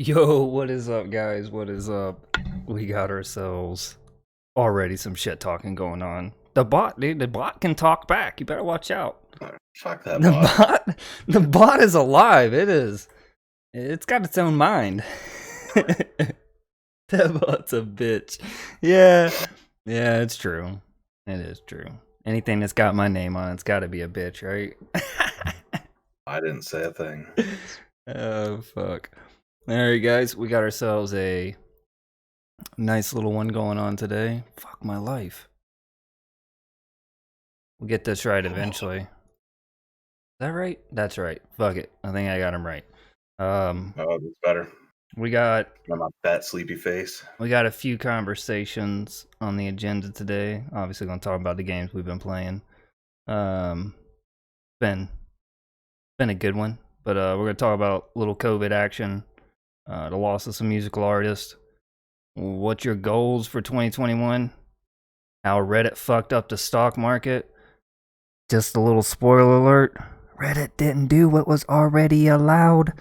Yo, what is up, guys? What is up? We got ourselves already some shit talking going on. The bot, dude, the bot can talk back. You better watch out. Fuck that The bot. the bot is alive. It is. It's got its own mind. That bot's a bitch. Yeah. Yeah, it's true. It is true. Anything that's got my name on it's got to be a bitch, right? I didn't say a thing. Oh, fuck. Alright, guys, we got ourselves a nice little one going on today. Fuck my life. We'll get this right eventually. Is that right? That's right. Fuck it. I think I got him right. Oh, that's better. We got My fat sleepy face. a few conversations on the agenda today. Obviously gonna talk about the games we've been playing. Been a good one. But we're gonna talk about little COVID action, the loss of some musical artists. What's your goals for 2021? How Reddit fucked up the stock market. Just a little spoiler alert. Reddit didn't do what was already allowed.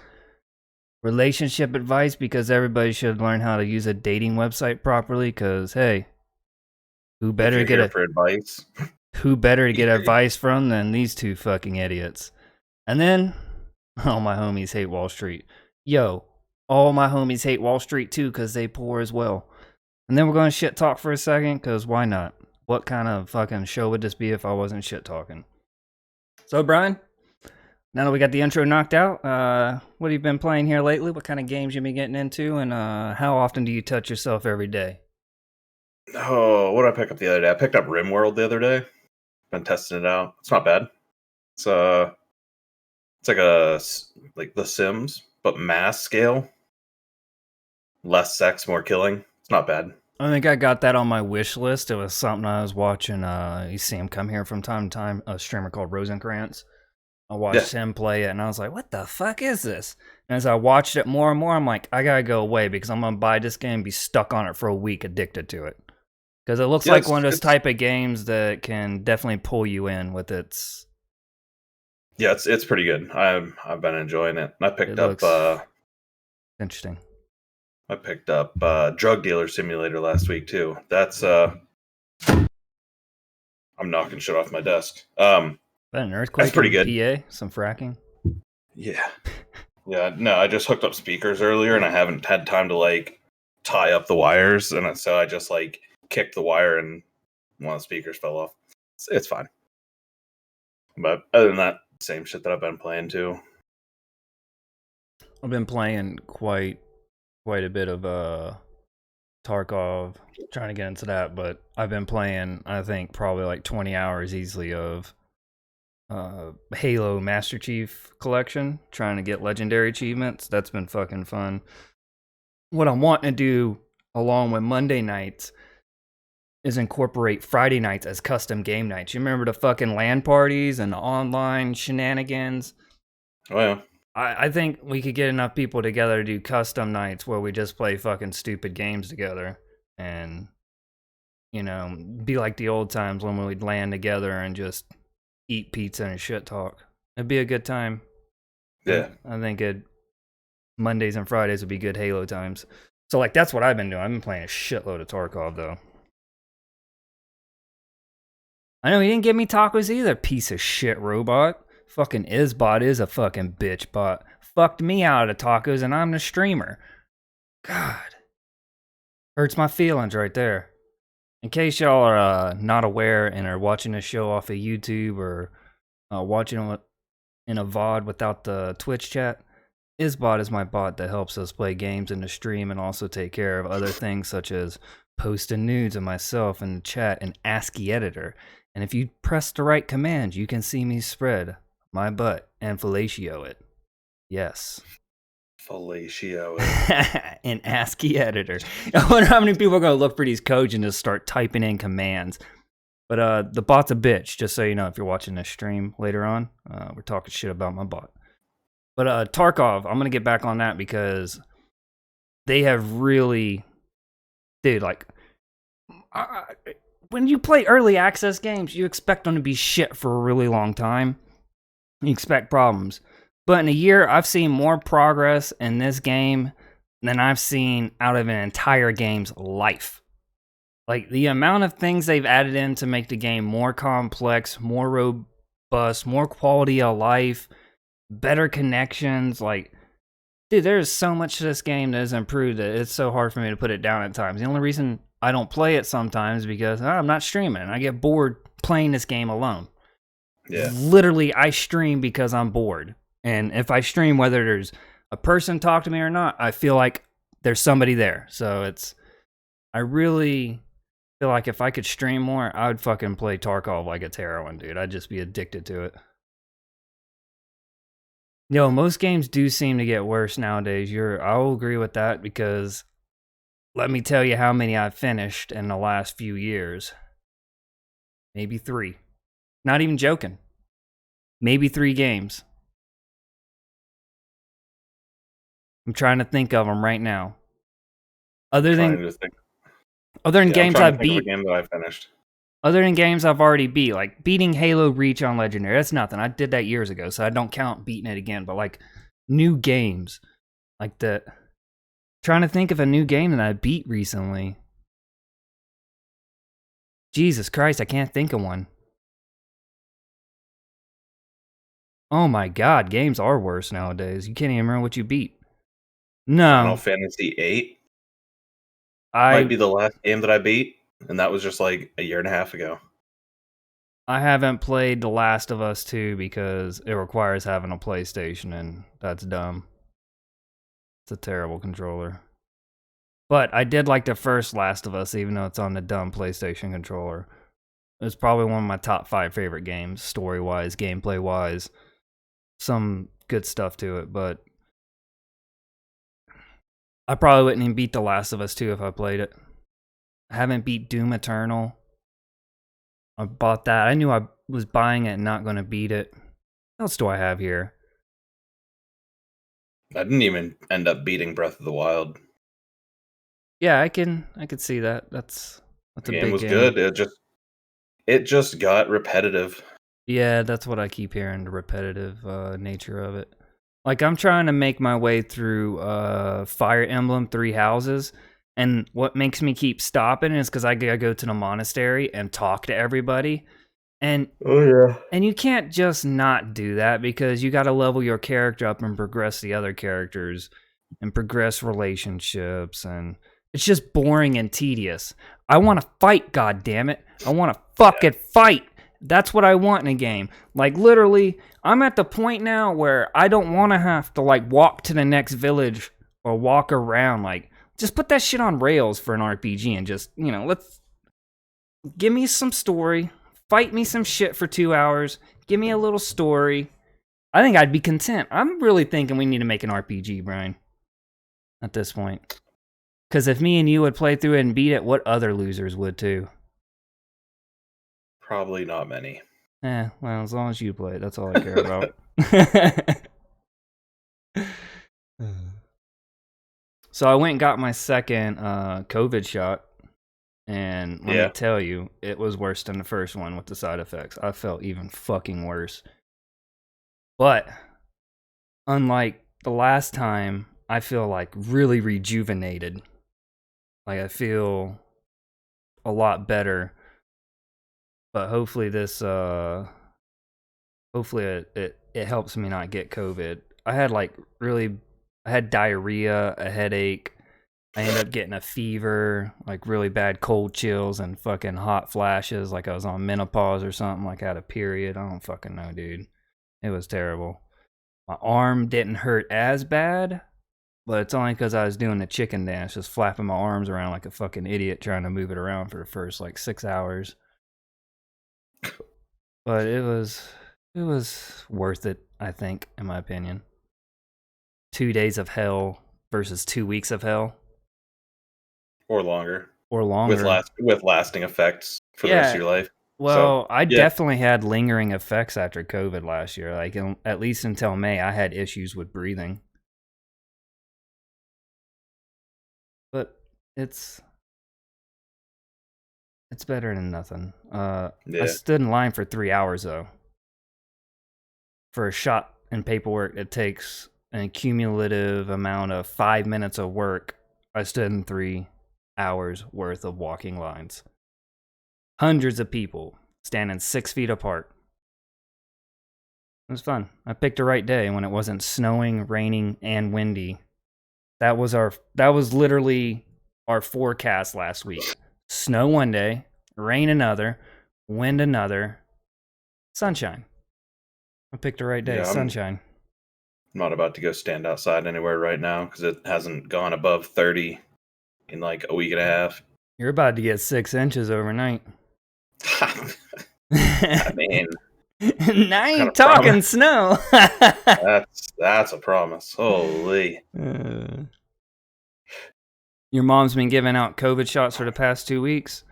Relationship advice, because everybody should learn how to use a dating website properly, because, hey, who better to for advice? Who better to get advice from than these two fucking idiots? And then, all my homies hate Wall Street. Yo, all my homies hate Wall Street too, because they poor as well. And then we're going to shit talk for a second, because why not? What kind of fucking show would this be if I wasn't shit talking? So, Brian, now that we got the intro knocked out, what have you been playing here lately? What kind of games you been getting into? And how often do you touch yourself every day? Oh, what did I pick up the other day? I picked up RimWorld the other day. Been testing it out. It's not bad. It's like The Sims, but mass scale. Less sex, more killing. It's not bad. I think I got that on my wish list. It was something I was watching. You see him come here from time to time. A streamer called Rosencrantz. I watched him play it, and I was like, "What the fuck is this?" And as I watched it more and more, I'm like, "I gotta go away because I'm gonna buy this game and be stuck on it for a week, addicted to it." Because it looks like one of those type of games that can definitely pull you in with its. Yeah, it's pretty good. I've been enjoying it. I picked up. Interesting. I picked up Drug Dealer Simulator last week too. That's I'm knocking shit off my desk. That an earthquake? That's pretty good. PA, some fracking. Yeah, yeah. No, I just hooked up speakers earlier, and I haven't had time to like tie up the wires, and so I just like kicked the wire, and one of the speakers fell off. It's fine. But other than that, same shit that I've been playing too. I've been playing quite a bit of Tarkov, trying to get into that, but I've been playing, I think, probably like 20 hours easily of Halo Master Chief Collection, trying to get legendary achievements. That's been fucking fun. What I'm wanting to do along with Monday nights is incorporate Friday nights as custom game nights. You remember the fucking LAN parties and the online shenanigans? Oh yeah. I think we could get enough people together to do custom nights where we just play fucking stupid games together and, you know, be like the old times when we'd LAN together and just eat pizza and shit talk. It'd be a good time. Yeah. I think Mondays and Fridays would be good Halo times. So, like, that's what I've been doing. I've been playing a shitload of Tarkov, though. I know he didn't give me tacos either, piece of shit robot. Fucking Izbot is a fucking bitch bot. Fucked me out of the tacos and I'm the streamer. God. Hurts my feelings right there. In case y'all are not aware and are watching this show off of YouTube or watching it in a VOD without the Twitch chat, Izbot is my bot that helps us play games in the stream and also take care of other things such as posting nudes of myself in the chat and ASCII editor. And if you press the right command, you can see me spread my butt and fellatio it. Yes. Fellatio it. In ASCII editor. I wonder how many people are going to look for these codes and just start typing in commands. But the bot's a bitch, just so you know if you're watching this stream later on. We're talking shit about my bot. But Tarkov, I'm going to get back on that because they have really... Dude, like... when you play early access games, you expect them to be shit for a really long time. You expect problems. But in a year, I've seen more progress in this game than I've seen out of an entire game's life. Like, the amount of things they've added in to make the game more complex, more robust, more quality of life, better connections. Like, dude, there's so much to this game that has improved that it's so hard for me to put it down at times. The only reason I don't play it sometimes is because I'm not streaming. I get bored playing this game alone. Yeah. Literally, I stream because I'm bored. And if I stream, whether there's a person talk to me or not, I feel like there's somebody there. So I really feel like if I could stream more, I would fucking play Tarkov like it's heroin, dude. I'd just be addicted to it. Yo, most games do seem to get worse nowadays. I'll agree with that, because let me tell you how many I've finished in the last few years. Maybe 3. Not even joking. Maybe 3 games. I'm trying to think of them right now. Other than games I've beat. Game that I finished. Other than games I've already beat, like beating Halo Reach on Legendary, that's nothing. I did that years ago, so I don't count beating it again. But like new games, like that. Trying to think of a new game that I beat recently. Jesus Christ, I can't think of one. Oh my God, games are worse nowadays. You can't even remember what you beat. No. Final Fantasy VIII might be the last game that I beat, and that was just like a year and a half ago. I haven't played The Last of Us 2 because it requires having a PlayStation, and that's dumb. It's a terrible controller. But I did like the first Last of Us, even though it's on the dumb PlayStation controller. It was probably one of my top 5 favorite games, story-wise, gameplay-wise. Some good stuff to it, but I probably wouldn't even beat The Last of Us 2 if I played it. I haven't beat Doom Eternal. I bought that. I knew I was buying it and not going to beat it. What else do I have here? I didn't even end up beating Breath of the Wild. Yeah, I could see that. That's a big game. It was good. It just got repetitive. Yeah, that's what I keep hearing, the repetitive nature of it. Like, I'm trying to make my way through Fire Emblem 3 Houses, and what makes me keep stopping is because I gotta go to the monastery and talk to everybody. And and you can't just not do that, because you gotta level your character up and progress the other characters and progress relationships, and it's just boring and tedious. I want to fight, goddammit. I want to fucking fight. That's what I want in a game. Like, literally, I'm at the point now where I don't want to have to, like, walk to the next village or walk around. Like, just put that shit on rails for an RPG and just, let's give me some story. Fight me some shit for 2 hours. Give me a little story. I think I'd be content. I'm really thinking we need to make an RPG, Brian, at this point. Because if me and you would play through it and beat it, what other losers would too? Probably not many. Well, as long as you play it, that's all I care about. So I went and got my second COVID shot, and let me tell you, it was worse than the first one with the side effects. I felt even fucking worse. But unlike the last time, I feel like really rejuvenated. Like, I feel a lot better. But hopefully this, hopefully it helps me not get COVID. I had diarrhea, a headache. I ended up getting a fever, like really bad cold chills and fucking hot flashes, like I was on menopause or something, like I had a period. I don't fucking know, dude. It was terrible. My arm didn't hurt as bad, but it's only because I was doing the chicken dance, just flapping my arms around like a fucking idiot trying to move it around for the first like 6 hours. But it was worth it, I think, in my opinion. 2 days of hell versus 2 weeks of hell. Or longer. With lasting effects for the rest of your life. Well, I definitely had lingering effects after COVID last year. Like, at least until May, I had issues with breathing. But it's better than nothing. I stood in line for 3 hours, though. For a shot and paperwork, it takes an cumulative amount of 5 minutes of work, I stood in 3 hours worth of walking lines. Hundreds of people standing 6 feet apart. It was fun. I picked the right day when it wasn't snowing, raining, and windy. That was literally our forecast last week. Snow one day, rain another, wind another, sunshine. I picked the right day, Yeah, sunshine. I'm not about to go stand outside anywhere right now because it hasn't gone above 30 in like a week and a half. You're about to get 6 inches overnight. I mean, now I ain't talking snow. that's a promise. Holy. Your mom's been giving out COVID shots for the past 2 weeks.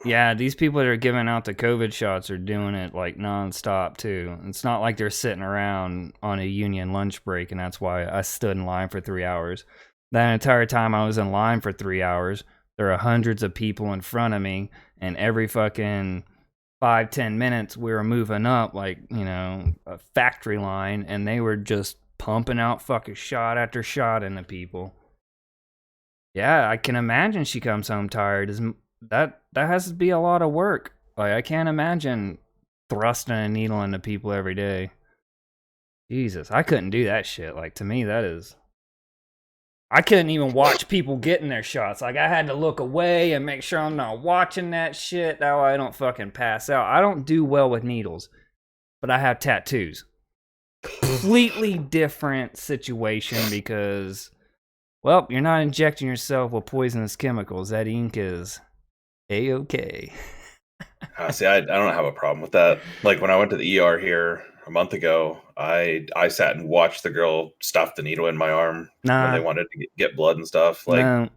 Yeah, these people that are giving out the COVID shots are doing it like nonstop too. It's not like they're sitting around on a union lunch break, and that's why I stood in line for 3 hours. That entire time I was in line for 3 hours, there are hundreds of people in front of me, and every fucking 5-10 minutes we were moving up like, you know, a factory line, and they were just pumping out fucking shot after shot into people. Yeah, I can imagine she comes home tired. That has to be a lot of work. Like, I can't imagine thrusting a needle into people every day. Jesus, I couldn't do that shit. Like, to me, that is... I couldn't even watch people getting their shots. Like, I had to look away and make sure I'm not watching that shit. That way I don't fucking pass out. I don't do well with needles, but I have tattoos. Completely different situation because, well, you're not injecting yourself with poisonous chemicals. That ink is A-okay. See, I don't have a problem with that. Like, when I went to the ER here a month ago, I sat and watched the girl stuff the needle in my arm when they wanted to get blood and stuff. Like, no.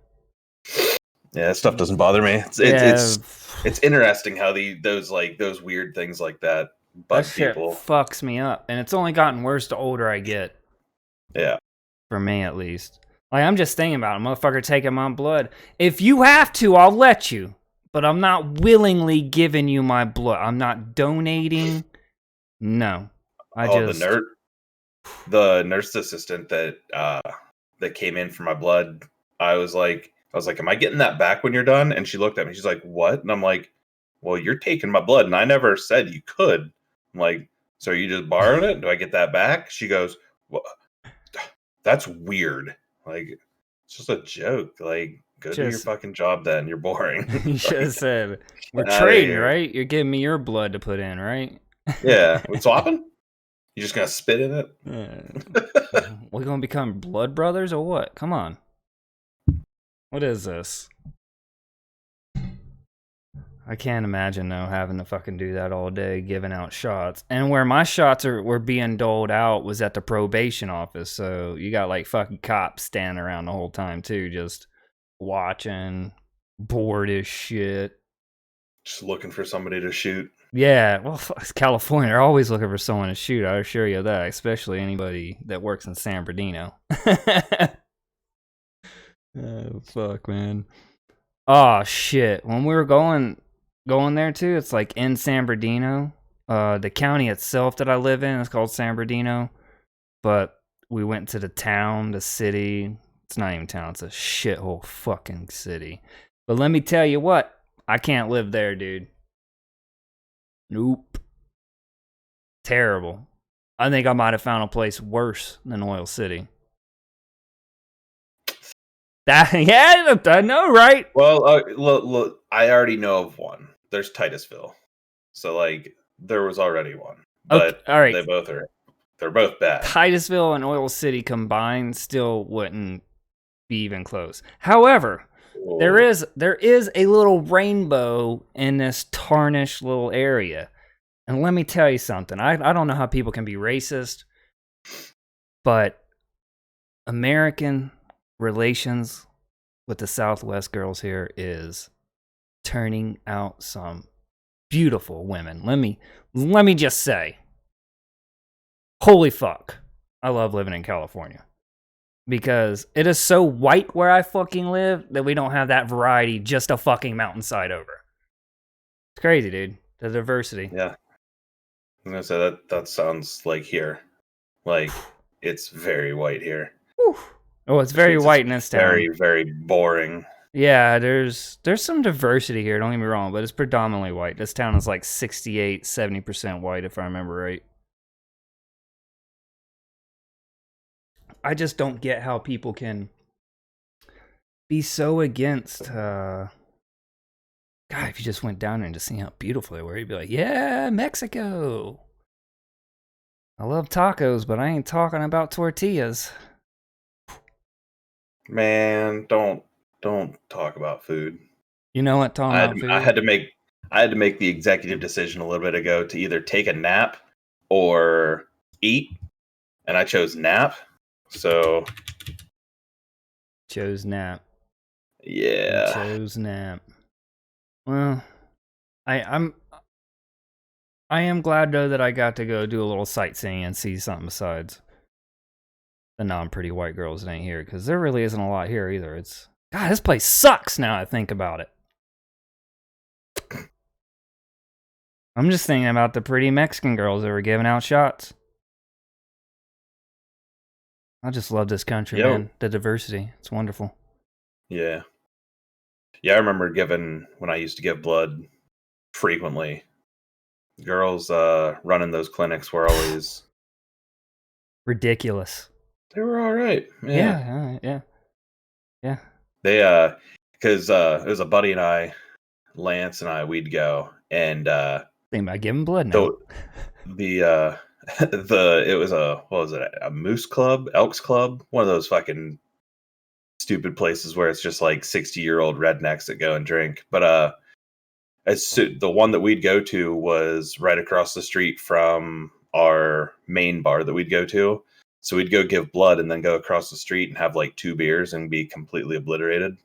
Yeah, that stuff doesn't bother me. It's interesting how those weird things like that bug people. Fucks me up, and it's only gotten worse the older I get. Yeah, for me at least. Like, I'm just thinking about it, motherfucker taking my blood. If you have to, I'll let you. But I'm not willingly giving you my blood. I'm not donating. No. The nurse assistant that came in for my blood, I was like, am I getting that back when you're done? And she looked at me. She's like, what? And I'm like, well, you're taking my blood, and I never said you could. I'm like, so are you just borrowing it? Do I get that back? She goes, well, that's weird. Like, it's just a joke. Like, go do your fucking job then. You're boring. You should have said, we're trading, right? You're giving me your blood to put in, right? Yeah. We're swapping? You just gonna spit in it? Yeah. We're gonna become blood brothers or what? Come on. What is this? I can't imagine though having to fucking do that all day, giving out shots. And where my shots were being doled out was at the probation office. So you got like fucking cops standing around the whole time too, just watching, bored as shit. Just looking for somebody to shoot. Yeah, well, it's California. They're always looking for someone to shoot. I assure you that, especially anybody that works in San Bernardino. Oh, fuck, man. Oh, shit. When we were going there, too, it's like in San Bernardino. The county itself that I live in is called San Bernardino. But we went to the town, the city. It's not even town. It's a shithole fucking city. But let me tell you what. I can't live there, dude. Nope. Terrible. I think I might have found a place worse than Oil City. Yeah, I know, right? Well, look, I already know of one. There's Titusville. So, like, there was already one. But okay, all right. They're both bad. Titusville and Oil City combined still wouldn't be even close. However, there is a little rainbow in this tarnished little area. And let me tell you something. I don't know how people can be racist, but American relations with the Southwest girls here is turning out some beautiful women. Let me just say, holy fuck, I love living in California. Because it is so white where I fucking live that we don't have that variety just a fucking mountainside over. It's crazy, dude. The diversity. Yeah. I'm gonna say that sounds like here. Like, it's very white here. Whew. Oh, it's Which very means white in it's this very, town. very boring. Yeah, there's some diversity here, don't get me wrong, but it's predominantly white. This town is like 68, 70% white, if I remember right. I just don't get how people can be so against, God, if you just went down there and just see how beautiful they were, you'd be like, yeah, Mexico. I love tacos, but I ain't talking about tortillas. Man, don't talk about food. You know what, talking about I food? had to make the executive decision a little bit ago to either take a nap or eat, and I chose nap. So Chose nap. You yeah, chose nap. Well, I am glad though that I got to go do a little sightseeing and see something besides the non-pretty white girls that ain't here, because there really isn't a lot here either. It's God, this place sucks now I think about it. I'm just thinking about the pretty Mexican girls that were giving out shots. I just love this country, man. The diversity. It's wonderful. Yeah. Yeah, I remember when I used to give blood frequently. Girls running those clinics were always Ridiculous. they were all right. Yeah, yeah. Yeah. They because it was a buddy and I, Lance and I, we'd go and Think about giving blood now. the it was what was it, a moose club, elks club, one of those fucking stupid places where it's just like 60-year-old rednecks that go and drink. But the one that we'd go to was right across the street from our main bar that we'd go to. So we'd go give blood and then go across the street and have like 2 beers and be completely obliterated.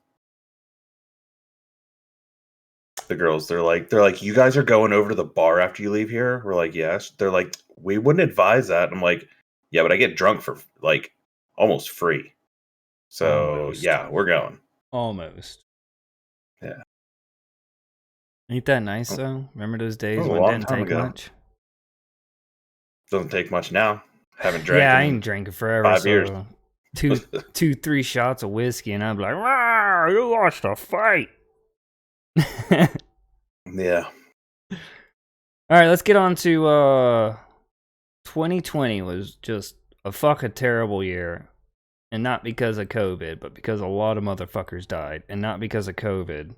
The girls, they're like, you guys are going over to the bar after you leave here? We're like, yes. They're like, we wouldn't advise that. I'm like, yeah, but I get drunk for like almost free. So Almost. yeah, we're going. Almost. Yeah. Ain't that nice though? Remember those days A when it long didn't time take ago. much? Doesn't take much now. Haven't drank Yeah, I in ain't drinking forever. 5 years. So 3 shots of whiskey, and I'm like, wow, you lost a fight. Yeah. All right, let's get on to 2020 was just a fucking terrible year. And not because of COVID, but because a lot of motherfuckers died. And not because of COVID.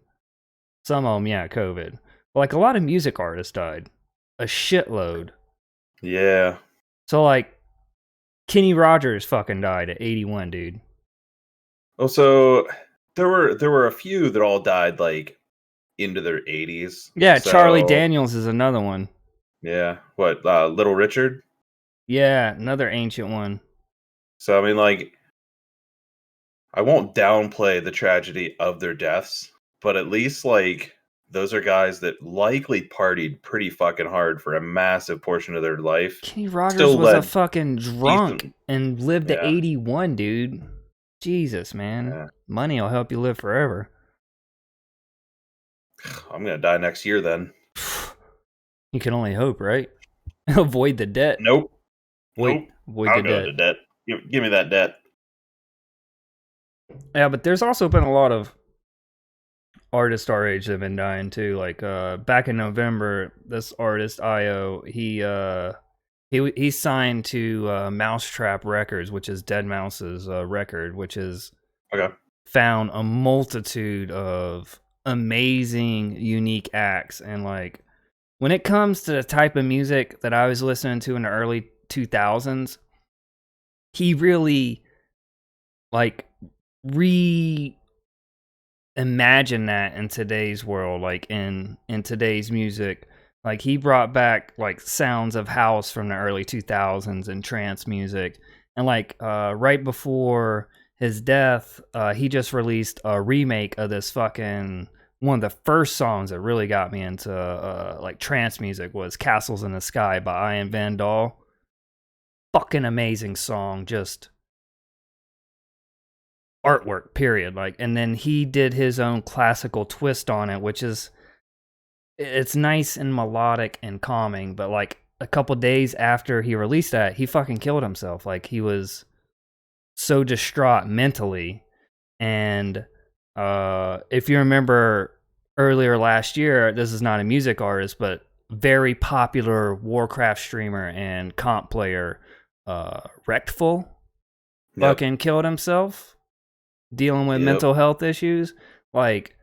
Some of them, yeah, COVID. But like a lot of music artists died. A shitload. Yeah. So like, Kenny Rogers fucking died at 81, dude. Also, there were a few that all died like into their 80s. Yeah, So, Charlie Daniels is another one. yeah. What, Little Richard? Yeah, another ancient one. So I mean, like, I won't downplay the tragedy of their deaths, but at least like those are guys that likely partied pretty fucking hard for a massive portion of their life. Kenny Rogers Still was a led fucking drunk decent. and lived to Yeah. 81, dude. Jesus, man. Yeah. Money will help you live forever. I'm gonna die next year then. You can only hope, right? Avoid the debt. Nope. Avoid I'll the go debt. to debt. Give me that debt. Yeah, but there's also been a lot of artists our age that have been dying too. Like back in November, this artist Io, he signed to Mousetrap Records, which is Dead Mouse's record, which is Okay. found a multitude of amazing, unique acts. And like when it comes to the type of music that I was listening to in the early 2000s, he really like reimagine that in today's world, like in today's music. Like he brought back like sounds of house from the early 2000s and trance music. And like right before his death, he just released a remake of this fucking one of the first songs that really got me into like trance music was Castles in the Sky by Ian Van Dahl. Fucking amazing song, just artwork, period. Like, and then he did his own classical twist on it, which is it's nice and melodic and calming, but like a couple days after he released that, he fucking killed himself. Like, he was so distraught mentally. And if you remember earlier last year, this is not a music artist, but very popular Warcraft streamer and comp player, Rectful, fucking killed himself, dealing with mental health issues. Like,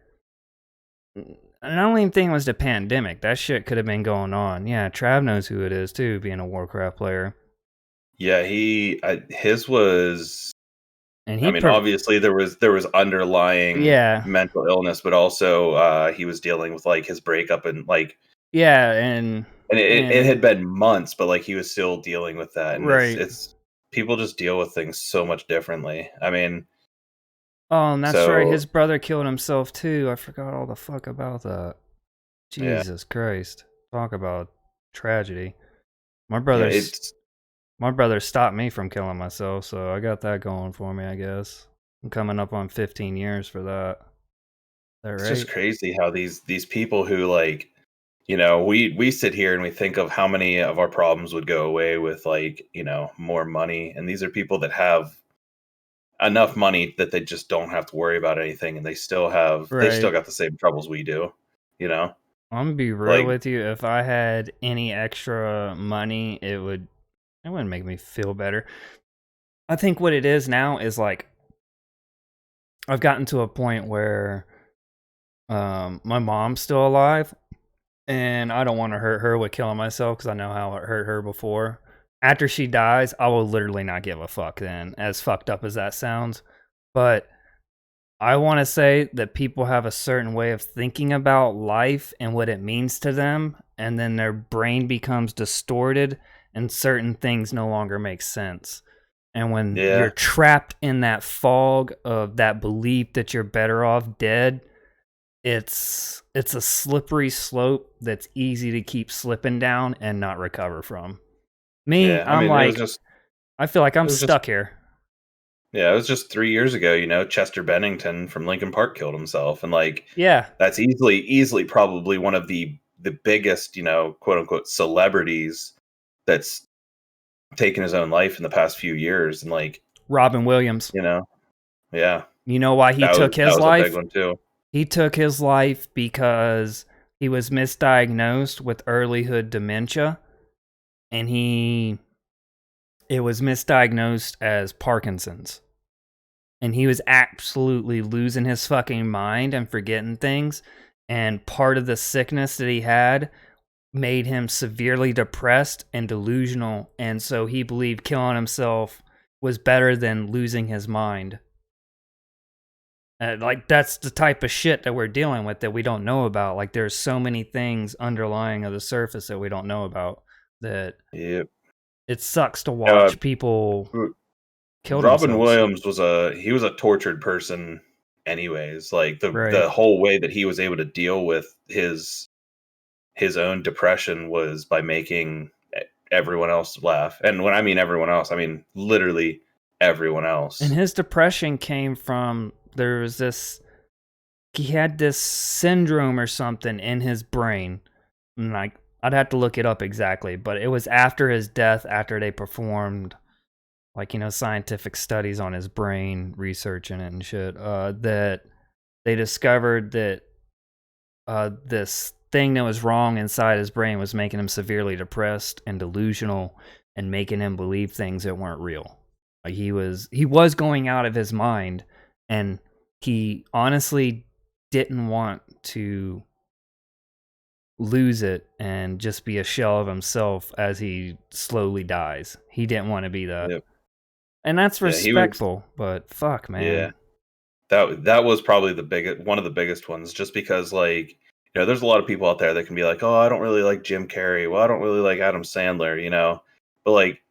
I don't even think it was the pandemic. That shit could have been going on. Yeah, Trav knows who it is too, being a Warcraft player. Yeah, his was. And I mean, obviously there was underlying mental illness, but also he was dealing with like his breakup and like and it had been months, but like he was still dealing with that. And it's people just deal with things so much differently. I mean, oh, and that's right. His brother killed himself too. I forgot all the fuck about that. Jesus Christ! Talk about tragedy. My brother stopped me from killing myself, so I got that going for me, I guess. I'm coming up on 15 years for that. It's just crazy how these people who, like, you know, we sit here and we think of how many of our problems would go away with, like, you know, more money. And these are people that have enough money that they just don't have to worry about anything, and they still got the same troubles we do, you know? I'm gonna be real with you. If I had any extra money, it wouldn't make me feel better. I think what it is now is like, I've gotten to a point where my mom's still alive, and I don't want to hurt her with killing myself because I know how it hurt her before. After she dies, I will literally not give a fuck then, as fucked up as that sounds. But I want to say that people have a certain way of thinking about life and what it means to them, and then their brain becomes distorted and certain things no longer make sense. And when you're trapped in that fog of that belief that you're better off dead, it's a slippery slope that's easy to keep slipping down and not recover from. Me, I'm like, I feel like I'm stuck here. Yeah, it was just 3 years ago, you know, Chester Bennington from Linkin Park killed himself. And like, that's easily probably one of the biggest, you know, quote unquote celebrities that's taken his own life in the past few years. And like Robin Williams, you know, you know why he took his life? A big one too. He took his life because he was misdiagnosed with earlyhood dementia, and it was misdiagnosed as Parkinson's. And he was absolutely losing his fucking mind and forgetting things. And part of the sickness that he had made him severely depressed and delusional. And so he believed killing himself was better than losing his mind. Like, that's the type of shit that we're dealing with that we don't know about. Like, there's so many things underlying of the surface that we don't know about that it sucks to watch people kill themselves. Robin Williams was a tortured person anyways. Like the whole way that he was able to deal with his own depression was by making everyone else laugh. And when I mean everyone else, I mean literally everyone else. And his depression came from, he had this syndrome or something in his brain. And like, I'd have to look it up exactly, but it was after his death, after they performed, like, you know, scientific studies on his brain, researching it and shit, that they discovered that this thing that was wrong inside his brain was making him severely depressed and delusional and making him believe things that weren't real. Like, he was going out of his mind, and he honestly didn't want to lose it and just be a shell of himself as he slowly dies. He didn't want to be that. And that's respectful, but fuck, man. Yeah. That was probably one of the biggest ones, just because, like, you know, there's a lot of people out there that can be like, oh, I don't really like Jim Carrey. Well, I don't really like Adam Sandler, you know? But like,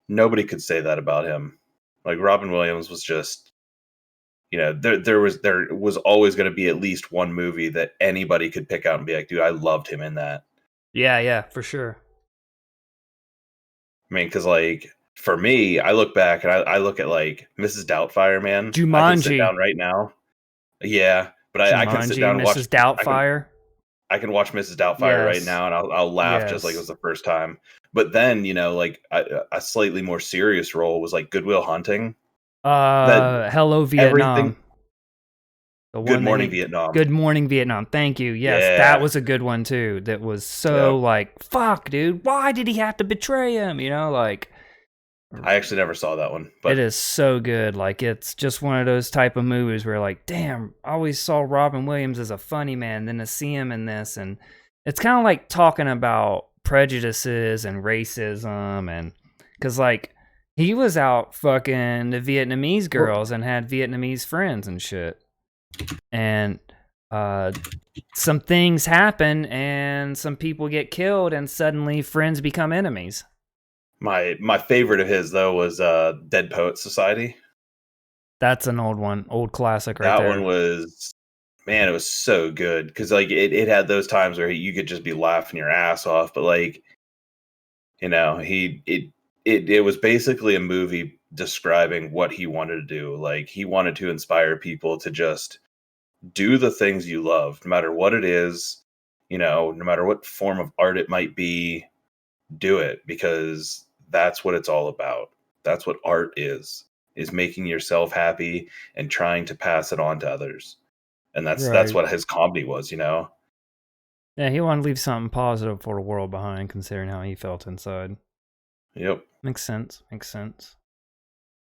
nobody could say that about him. Like, Robin Williams was just, you know, there was always going to be at least one movie that anybody could pick out and be like, dude, I loved him in that. Yeah, for sure. I mean, because like, for me, I look back and I look at like Mrs. Doubtfire, man. Jumanji. I can sit down right now. Yeah, but I can sit down and watch Mrs. Doubtfire. I can watch Mrs. Doubtfire right Yes. now, and I'll laugh just like it Yes. was the first time. But then, you know, like a slightly more serious role was like Good Will Hunting. That Hello Vietnam. everything. The Good one that Morning he Vietnam. Good Morning Vietnam. Thank you. Yes, that Yeah. was a good one too. That was so Yep. like, fuck, dude. Why did he have to betray him? You know, like I actually never saw that one, it but is so good. Like it's just one of those type of movies where like, damn, I always saw Robin Williams as a funny man, then to see him in this, and it's kind of like talking about prejudices and racism, and because like he was out fucking the Vietnamese girls and had Vietnamese friends and shit, and some things happen and some people get killed and suddenly friends become enemies. my favorite of his though was Dead Poets Society. That's an old one, old classic right That there. one was, man, it was so good because like it had those times where you could just be laughing your ass off, but like, you know, it was basically a movie describing what he wanted to do. Like he wanted to inspire people to just do the things you love, no matter what it is, you know, no matter what form of art it might be, do it because that's what it's all about. That's what art is making yourself happy and trying to pass it on to others. And that's Right. what his comedy was, you know. Yeah, he wanted to leave something positive for the world behind, considering how he felt inside. Yep. Makes sense. Makes sense.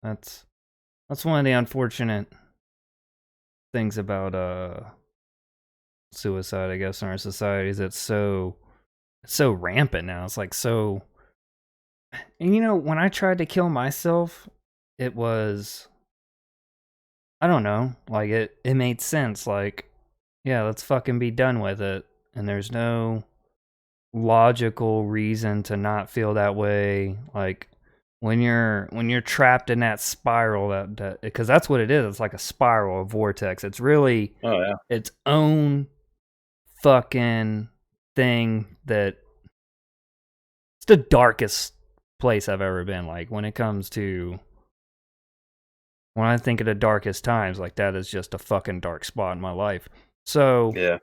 That's one of the unfortunate things about suicide, I guess, in our society is it's so rampant now. It's like so. And you know, when I tried to kill myself, it was, I don't know, like it made sense. Like, yeah, let's fucking be done with it. And there's no logical reason to not feel that way. Like when you're trapped in that spiral, that because that's what it is. It's like a spiral, a vortex. It's really Oh yeah. its own fucking thing. That it's the darkest place I've ever been. Like when it comes to, when I think of the darkest times, like that is just a fucking dark spot in my life. So Yeah.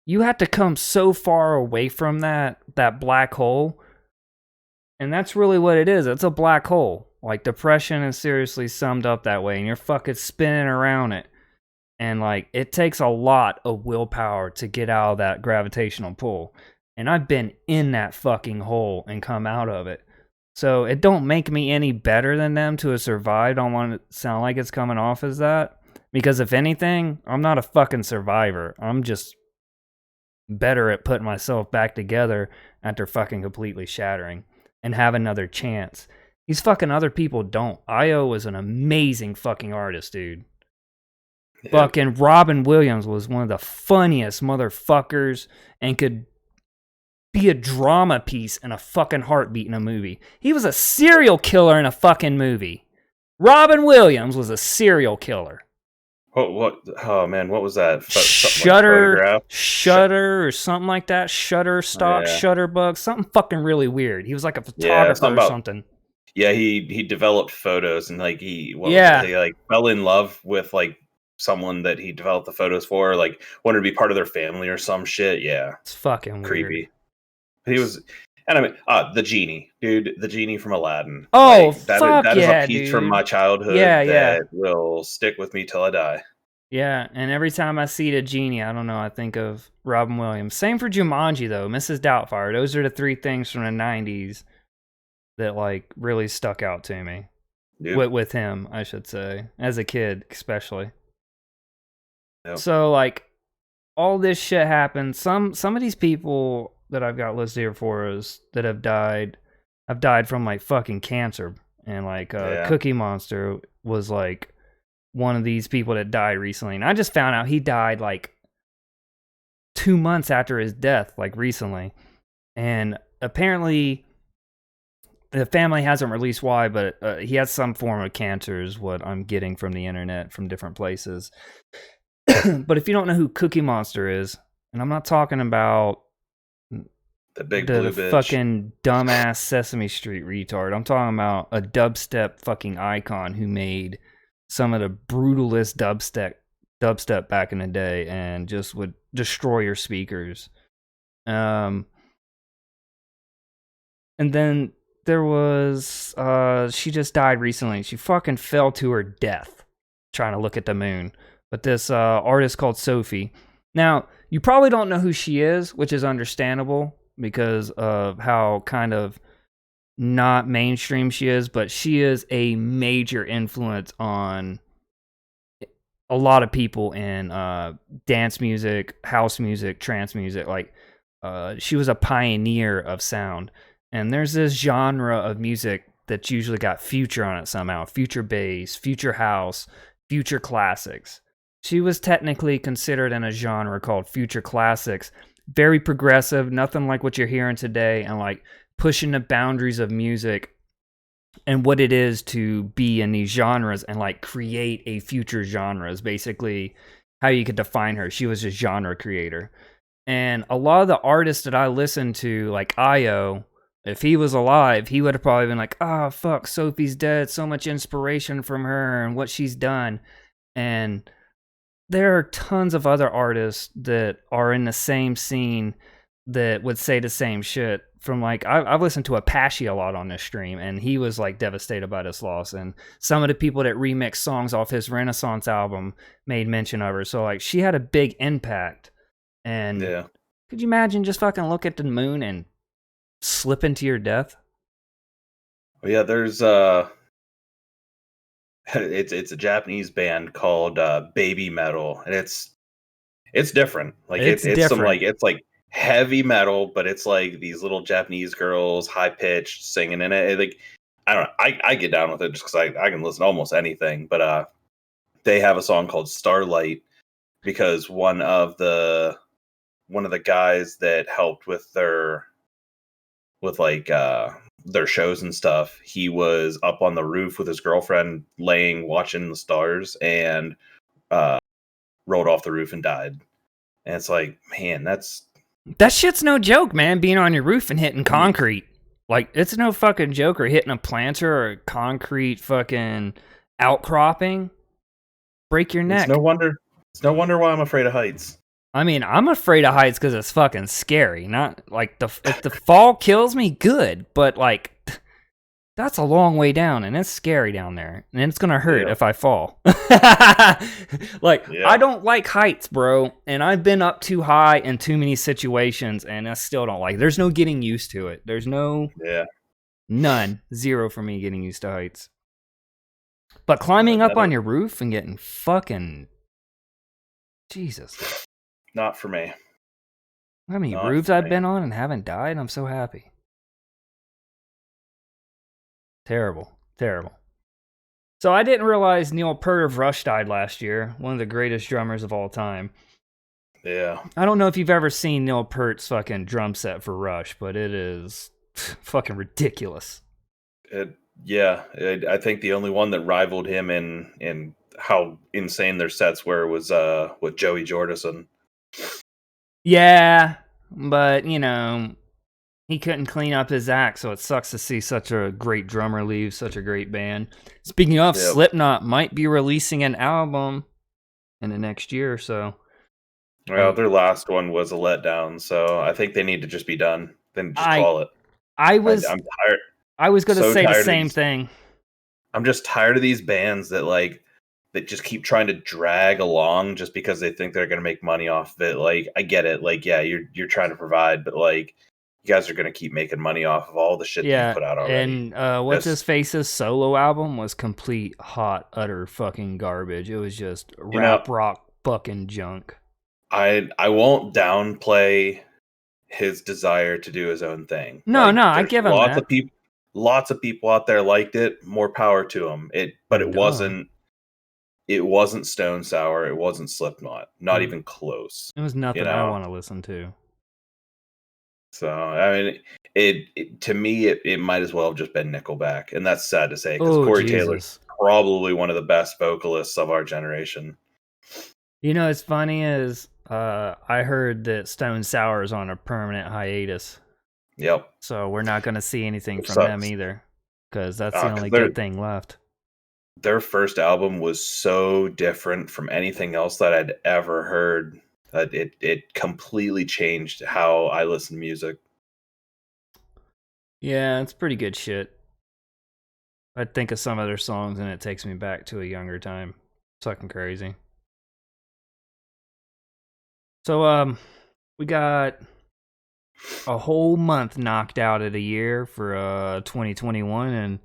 you have to come so far away from that black hole. And that's really what it is. It's a black hole. Like depression is seriously summed up that way, and you're fucking spinning around it. And like it takes a lot of willpower to get out of that gravitational pull. And I've been in that fucking hole and come out of it. So it don't make me any better than them to have survived. I don't want to sound like it's coming off as that. Because if anything, I'm not a fucking survivor. I'm just better at putting myself back together after fucking completely shattering and have another chance. These fucking other people don't. Io was an amazing fucking artist, dude. Yeah. Fucking Robin Williams was one of the funniest motherfuckers and could be a drama piece and a fucking heartbeat in a movie. He was a serial killer in a fucking movie. Robin Williams was a serial killer. What? Oh man, what was that? Shutter or something like that. Shutterstock, Yeah. Shutterbug, something fucking really weird. He was like a Yeah, photographer or something. Yeah, he developed photos and like he like fell in love with like someone that he developed the photos for, like wanted to be part of their family or some shit. Yeah, it's fucking creepy. weird. He was, and I mean, the genie, dude, the genie from Aladdin. Oh, like, fuck that yeah, is a piece dude. from my childhood that will stick with me till I die. Yeah, and every time I see the genie, I don't know, I think of Robin Williams. Same for Jumanji though, Mrs. Doubtfire. Those are the three things from the 90s that like really stuck out to me. With him, I should say, as a kid especially. Yep. So like all this shit happened. Some of these people that I've got listed here for us that have died from like fucking cancer. And like Cookie Monster was like one of these people that died recently. And I just found out he died like 2 months after his death, like recently. And apparently the family hasn't released why, but he has some form of cancer is what I'm getting from the internet from different places. But if you don't know who Cookie Monster is, and I'm not talking about the big blue bitch, fucking dumbass Sesame Street retard. I'm talking about a dubstep fucking icon who made some of the brutalest dubstep back in the day and just would destroy your speakers. And then there was she just died recently. She fucking fell to her death trying to look at the moon. But this artist called Sophie. Now, you probably don't know who she is, which is understandable because of how kind of not mainstream she is, but she is a major influence on a lot of people in dance music, house music, trance music. Like, she was a pioneer of sound. And there's this genre of music that's usually got future on it somehow. Future bass, future house, future classics. She was technically considered in a genre called future classics. Very progressive, nothing like what you're hearing today, and like pushing the boundaries of music and what it is to be in these genres and like create a future genre is basically how you could define her. She was a genre creator. And a lot of the artists that I listened to, like Io, if he was alive, he would have probably been like, oh, fuck, Sophie's dead. So much inspiration from her and what she's done. And there are tons of other artists that are in the same scene that would say the same shit. From like, I've listened to Apache a lot on this stream, and he was like devastated by this loss. And some of the people that remix songs off his Renaissance album made mention of her. So like, she had a big impact. And Yeah. could you imagine just fucking look at the moon and slip into your death? Well, yeah, there's it's a Japanese band called Baby Metal, and it's different. Like It's it's some different. like it's like heavy metal, but it's like these little Japanese girls, high pitched, singing in it. Like I don't know, I get down with it just because I can listen to almost anything. But they have a song called Starlight because one of the guys that helped with their shows and stuff, he was up on the roof with his girlfriend laying watching the stars and rolled off the roof and died. And it's like, man, That shit's no joke, man, being on your roof and hitting concrete. Like, it's no fucking joke, or hitting a planter or a concrete fucking outcropping. Break your neck. It's no wonder why I'm afraid of heights. I mean, I'm afraid of heights because it's fucking scary. Not like if the fall kills me, good. But like, that's a long way down, and it's scary down there, and it's gonna hurt if I fall. Like, I don't like heights, bro, and I've been up too high in too many situations, and I still don't like it. There's no getting used to it. There's none, zero for me getting used to heights. But climbing up on your roof and getting fucking Jesus. Not for me. How many roofs I've been on and haven't died? I'm so happy. Terrible. So I didn't realize Neil Peart of Rush died last year. One of the greatest drummers of all time. Yeah. I don't know if you've ever seen Neil Peart's fucking drum set for Rush, but it is fucking ridiculous. I think the only one that rivaled him in how insane their sets were was with Joey Jordison. Yeah, but you know, he couldn't clean up his act, so it sucks to see such a great drummer leave such a great band. Speaking of, Slipknot might be releasing an album in the next year or so. Well, their last one was a letdown, so I think they need to just be done. Then just call it. I'm tired. I was going to say the same thing. I'm just tired of these bands that just keep trying to drag along just because they think they're going to make money off of it. Like, I get it. Like, yeah, you're trying to provide, but like, you guys are going to keep making money off of all the shit that you put out already. And what's his face's solo album was complete hot, utter fucking garbage. It was just rock fucking junk. I won't downplay his desire to do his own thing. No, I give him that. Lots of people out there liked it. More power to him. But it wasn't Stone Sour. It wasn't Slipknot. Not even close. It was nothing I want to listen to. So I mean, it to me, it might as well have just been Nickelback, and that's sad to say because Corey Taylor's probably one of the best vocalists of our generation. You know, it's funny is I heard that Stone Sour is on a permanent hiatus. Yep. So we're not going to see anything from them either, because that's the only good thing left. their first album was so different from anything else that I'd ever heard that it completely changed how I listen to music. Yeah, it's pretty good shit. I think of some of their songs and it takes me back to a younger time. It's fucking crazy. So we got a whole month knocked out of the year for 2021, and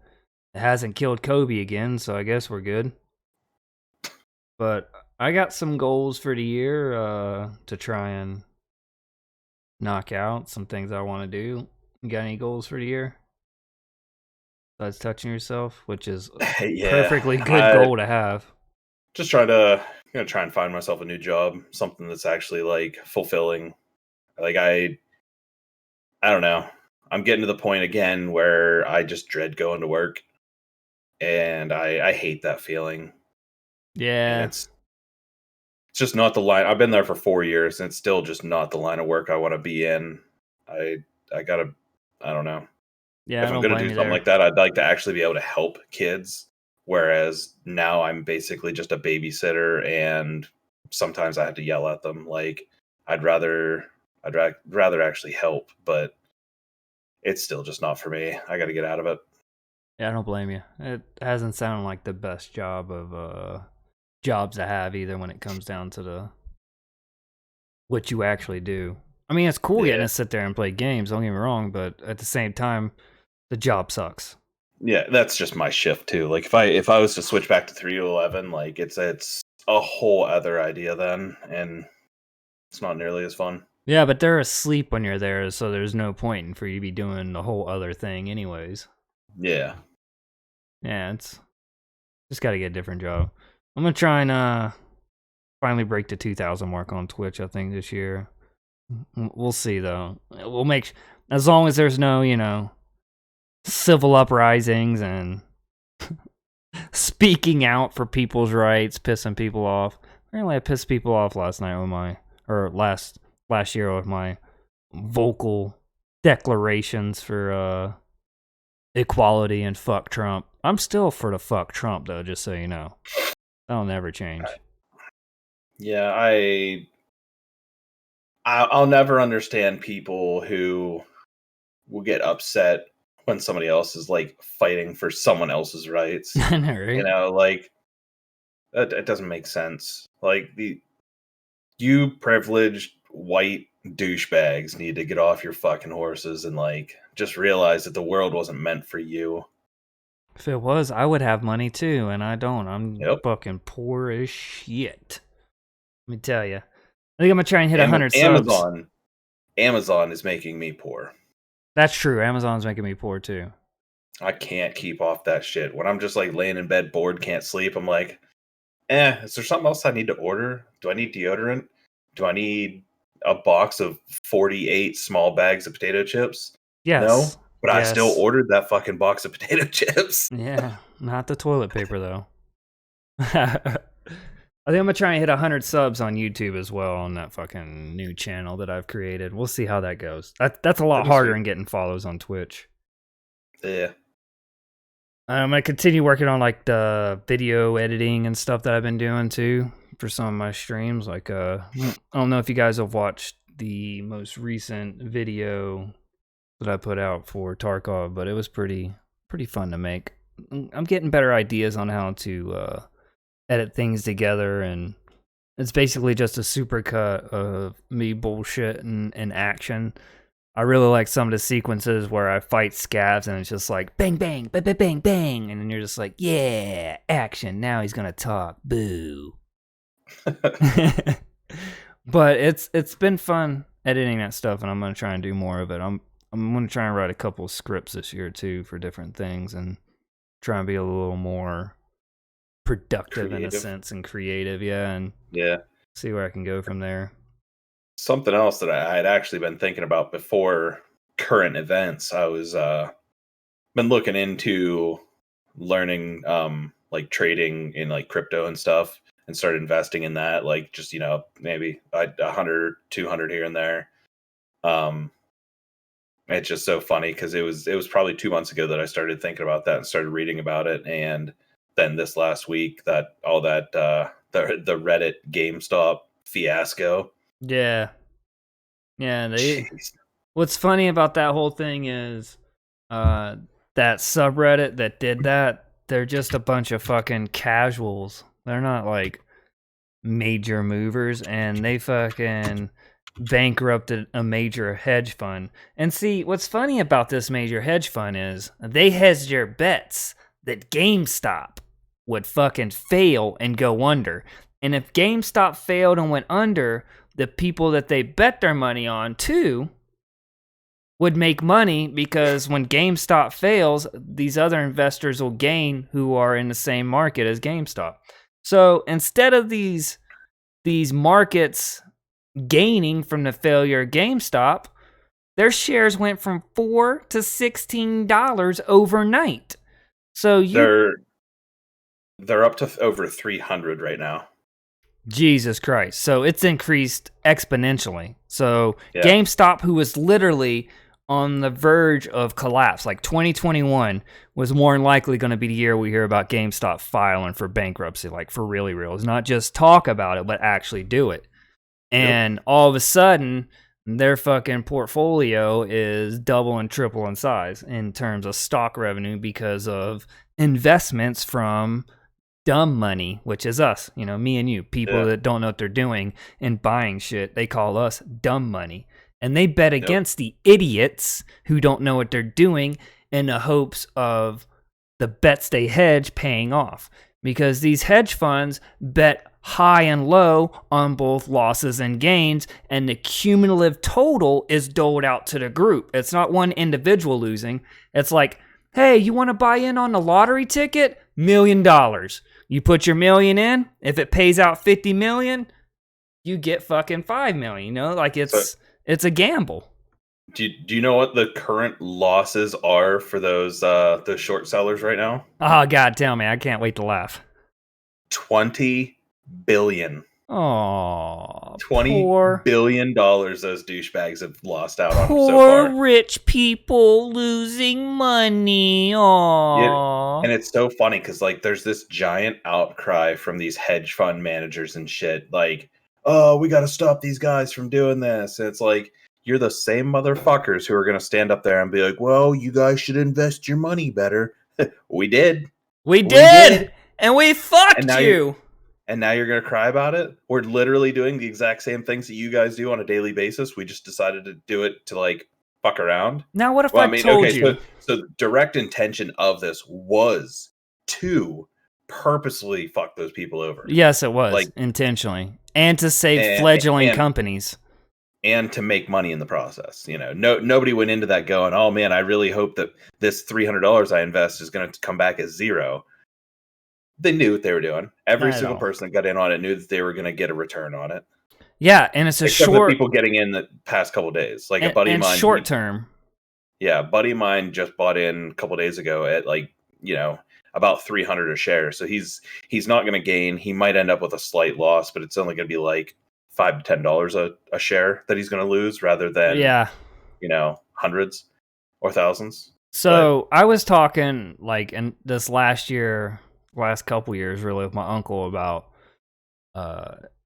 it hasn't killed Kobe again, so I guess we're good. But I got some goals for the year to try and knock out some things I want to do. You got any goals for the year? Besides touching yourself, which is a Yeah, perfectly good goal to have. just try and find myself a new job, something that's actually like fulfilling. Like I don't know. I'm getting to the point again where I just dread going to work, and I hate that feeling. And Yeah. it's just not the line. I've been there for 4 years, and it's still just not the line of work I want to be in. I gotta. I don't know. Yeah, I If I'm don't gonna blame do you something there. like that, I'd like to actually be able to help kids. Whereas now I'm basically just a babysitter, and sometimes I have to yell at them. Like I'd rather rather actually help, but it's still just not for me. I got to get out of it. Yeah, I don't blame you. It hasn't sounded like the best job of jobs to have either when it comes down to the what you actually do. I mean, it's cool getting Yeah. to sit there and play games, don't get me wrong, but at the same time, the job sucks. Yeah, that's just my shift too. Like if I was to switch back to 3 to 11, like it's a whole other idea then, and it's not nearly as fun. Yeah, but they're asleep when you're there, so there's no point in for you to be doing the whole other thing anyways. Yeah. Yeah, it's just gotta get a different job. I'm gonna try and finally break the 2,000 mark on Twitch, I think, this year. We'll see though. We'll make as long as there's no, civil uprisings and speaking out for people's rights, pissing people off. Apparently, I pissed people off last night with last year with my vocal declarations for equality and fuck Trump. I'm still for the fuck Trump though, just so you know. That'll never change. Yeah, I'll never understand people who will get upset when somebody else is like fighting for someone else's rights. I know, right? Like that doesn't make sense. Like you privileged white douchebags need to get off your fucking horses and like just realize that the world wasn't meant for you. If it was, I would have money too, and I don't. I'm Yep. fucking poor as shit. Let me tell you. I think I'm gonna try and hit 100 subs. Amazon is making me poor. That's true. Amazon's making me poor too. I can't keep off that shit. When I'm just like laying in bed bored, can't sleep, I'm like, is there something else I need to order? Do I need deodorant? Do I need a box of 48 small bags of potato chips? No, Yes. but I still Yes. ordered that fucking box of potato chips. Yeah. Not the toilet paper though. I think I'm gonna try and hit 100 subs on YouTube as well on that fucking new channel that I've created. We'll see how that goes. That's a lot harder than getting follows on Twitch. Yeah. I'm gonna continue working on like the video editing and stuff that I've been doing too for some of my streams. Like I don't know if you guys have watched the most recent video that I put out for Tarkov, but it was pretty fun to make. I'm getting better ideas on how to edit things together, and it's basically just a supercut of me bullshit and action. I really like some of the sequences where I fight scavs and it's just like bang bang bang bang bang bang, and then you're just like, yeah, action. Now he's gonna talk. Boo. But it's been fun editing that stuff, and I'm gonna try and do more of it. I'm gonna try and write a couple of scripts this year too for different things, and try and be a little more productive in a sense and creative, and see where I can go from there. Something else that I had actually been thinking about before current events, I was been looking into learning like trading in like crypto and stuff, and started investing in that, like just maybe 100 200 here and there. It's just so funny because it was probably 2 months ago that I started thinking about that and started reading about it, and then this last week, that all that the Reddit GameStop fiasco. Yeah. Yeah, Jeez. what's funny about that whole thing is that subreddit that did that, they're just a bunch of fucking casuals. They're not like major movers, and they fucking bankrupted a major hedge fund. And see, what's funny about this major hedge fund is they hedged their bets that GameStop would fucking fail and go under. And if GameStop failed and went under, the people that they bet their money on too would make money, because when GameStop fails, these other investors will gain who are in the same market as GameStop. So instead of these markets gaining from the failure of GameStop, their shares went from $4 to $16 overnight. So they're up to over 300 right now. Jesus Christ. So it's increased exponentially. So yeah. GameStop, who was literally on the verge of collapse, like 2021 was more than likely going to be the year we hear about GameStop filing for bankruptcy, like for really real. It's not just talk about it, but actually do it. And all of a sudden, their fucking portfolio is double and triple in size in terms of stock revenue because of investments from dumb money, which is us, me and you, people that don't know what they're doing and buying shit. They call us dumb money. And they bet against the idiots who don't know what they're doing in the hopes of the bets they hedge paying off. Because these hedge funds bet high and low on both losses and gains, and the cumulative total is doled out to the group. It's not one individual losing. It's like, hey, you want to buy in on the lottery ticket? $1 million. You put your $1 million in. If it pays out $50 million, you get fucking $5 million. Like it's a gamble. Do you know what the current losses are for those short sellers right now? Oh God, tell me! I can't wait to laugh. $20 billion. Oh, $20 billion those douchebags have lost out on so far. Poor rich people losing money. Oh, yeah, and it's so funny because like there's this giant outcry from these hedge fund managers and shit. Like, oh, we got to stop these guys from doing this. And it's like, you're the same motherfuckers who are going to stand up there and be like, well, you guys should invest your money better. We did. We did. And we fucked you. And now you're going to cry about it? We're literally doing the exact same things that you guys do on a daily basis. We just decided to do it to like fuck around. Now, what if I told you? So direct intention of this was to purposely fuck those people over. Yes, it was. Like, intentionally. And to save fledgling companies. And to make money in the process. Nobody went into that going, oh man, I really hope that this $300 I invest is going to come back as zero. They knew what they were doing. Every single person that got in on it knew that they were going to get a return on it. Yeah, and it's Except for people getting in the past couple of days. Like a buddy of mine. Short term. Yeah, a buddy of mine just bought in a couple of days ago at about 300 a share. So he's not going to gain. He might end up with a slight loss, but it's only going to be like $5 to $10 a share that he's going to lose rather than hundreds or thousands. So I was talking like in this last couple years really with my uncle about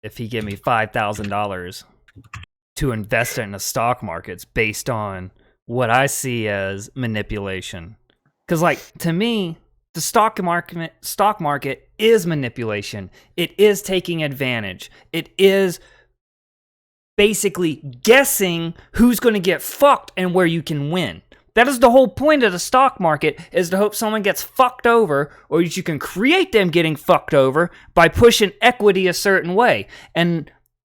if he gave me $5,000 to invest in the stock markets based on what I see as manipulation. Because like to me, the stock market is manipulation. It is taking advantage. It is basically guessing who's going to get fucked and where you can win. That is the whole point of the stock market, is to hope someone gets fucked over, or you can create them getting fucked over by pushing equity a certain way. And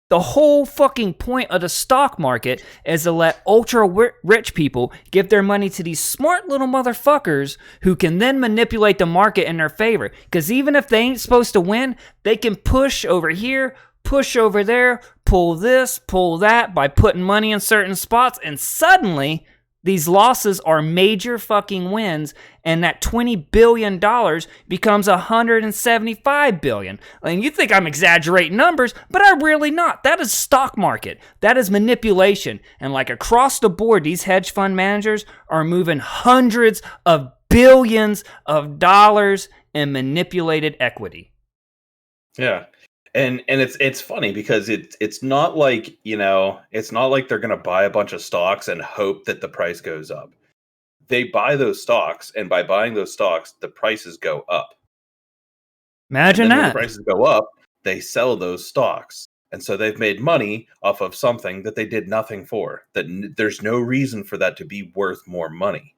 the whole fucking point of the stock market is to let ultra rich people give their money to these smart little motherfuckers who can then manipulate the market in their favor. Because even if they ain't supposed to win, they can push over here, push over there, pull this, pull that by putting money in certain spots, and suddenly these losses are major fucking wins, and that $20 billion becomes $175 billion. And you think I'm exaggerating numbers, but I'm really not. That is stock market. That is manipulation. And like across the board, these hedge fund managers are moving hundreds of billions of dollars and manipulated equity. Yeah. And it's funny because it's not like, it's not like they're going to buy a bunch of stocks and hope that the price goes up. They buy those stocks, and by buying those stocks, the prices go up. Imagine when the that. prices go up, they sell those stocks. And so they've made money off of something that they did nothing for. There's no reason for that to be worth more money,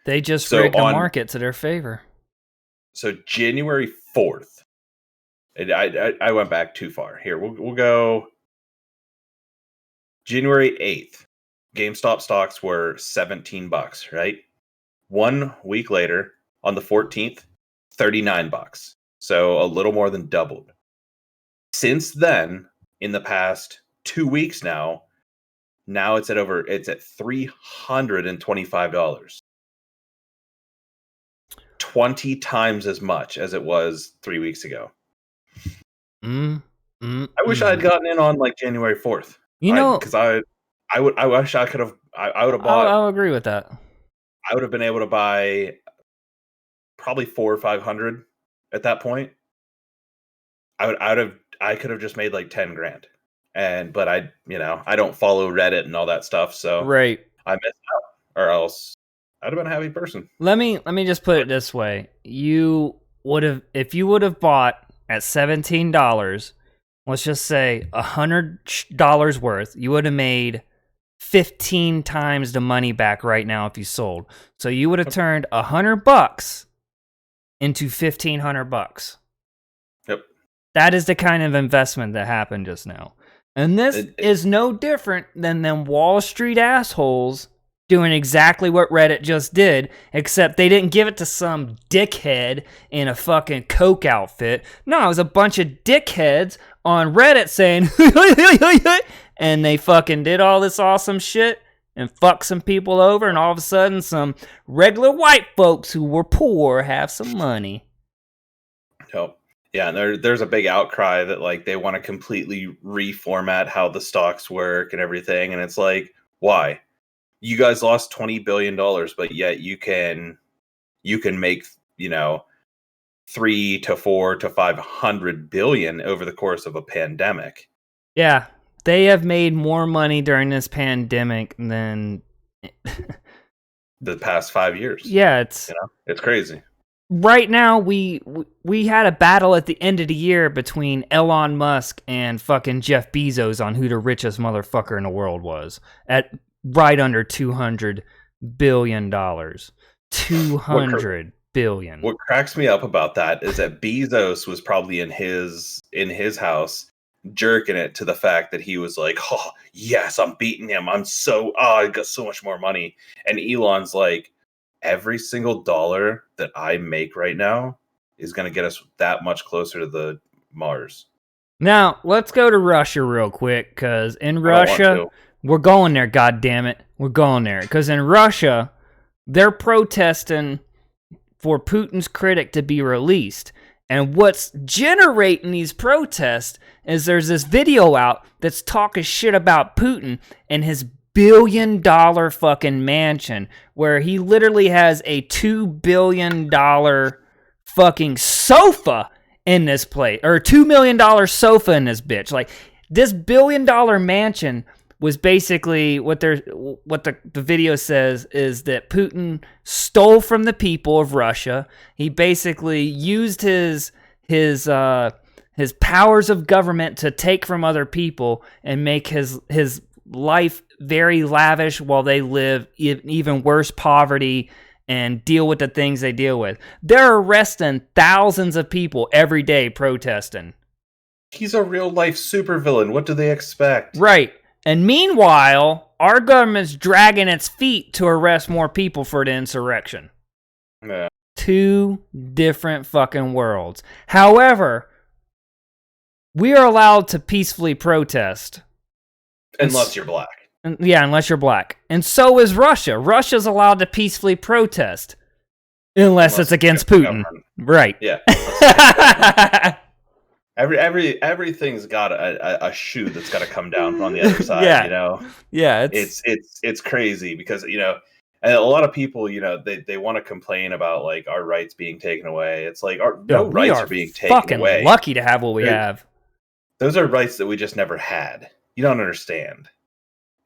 They just So rigged the market to their favor. So January 4th, I went back too far. Here, we'll go January 8th. GameStop stocks were $17, right? 1 week later, on the 14th, $39. So a little more than doubled. Since then, in the past 2 weeks now it's at $325. 20 times as much as it was 3 weeks ago. I wish I had gotten in on like January 4th. Because I wish I could have. I would have bought. I'll agree with that. I would have been able to buy probably 400 or 500 at that point. I could have just made like 10 grand. But I don't follow Reddit and all that stuff, so right. I missed out, or else I'd have been a happy person. Let me just put it this way: if you would have bought at $17, let's just say $100 worth, you would have made 15 times the money back right now if you sold. So you would have turned $100 into $1,500. Yep. That is the kind of investment that happened just now. And this is no different than them Wall Street assholes doing exactly what Reddit just did, except they didn't give it to some dickhead in a fucking Coke outfit. No, it was a bunch of dickheads on Reddit saying, and they fucking did all this awesome shit and fucked some people over, and all of a sudden some regular white folks who were poor have some money. Yep. Yeah, and there's a big outcry that like they want to completely reformat how the stocks work and everything, and it's like, why? You guys lost $20 billion, but yet you can make 3 to 4 to 500 billion over the course of a pandemic. Yeah, they have made more money during this pandemic than the past 5 years. Yeah, it's crazy. Right now, we had a battle at the end of the year between Elon Musk and fucking Jeff Bezos on who the richest motherfucker in the world was at right under $200 billion. $200 billion. What cracks me up about that is that Bezos was probably in his house jerking it to the fact that he was like, oh yes, I'm beating him. I got so much more money. And Elon's like, every single dollar that I make right now is going to get us that much closer to the Mars. Now, let's go to Russia real quick, because in Russia, we're going there, goddammit. We're going there. Because in Russia, they're protesting for Putin's critic to be released. And what's generating these protests is there's this video out that's talking shit about Putin and his $1 billion fucking mansion where he literally has a $2 billion fucking sofa in this place, or $2 million sofa in this bitch. Like, this $1 billion mansion was basically what the video says is that Putin stole from the people of Russia. He basically used his powers of government to take from other people and make his life very lavish while they live even worse poverty and deal with the things they deal with. They're arresting thousands of people every day protesting. He's a real life supervillain. What do they expect? Right. And meanwhile, our government's dragging its feet to arrest more people for the insurrection. Yeah. Two different fucking worlds. However, we are allowed to peacefully protest. Unless you're black. Yeah, unless you're black. And so is Russia. Russia's allowed to peacefully protest. Unless it's against Putin. Right. Yeah. Everything's got a shoe that's got to come down on the other side, Yeah. Yeah, it's crazy because And a lot of people, they want to complain about like our rights being taken away. It's like no we rights are are being taken fucking away. lucky to have what we have. Those are rights that we just never had. You don't understand.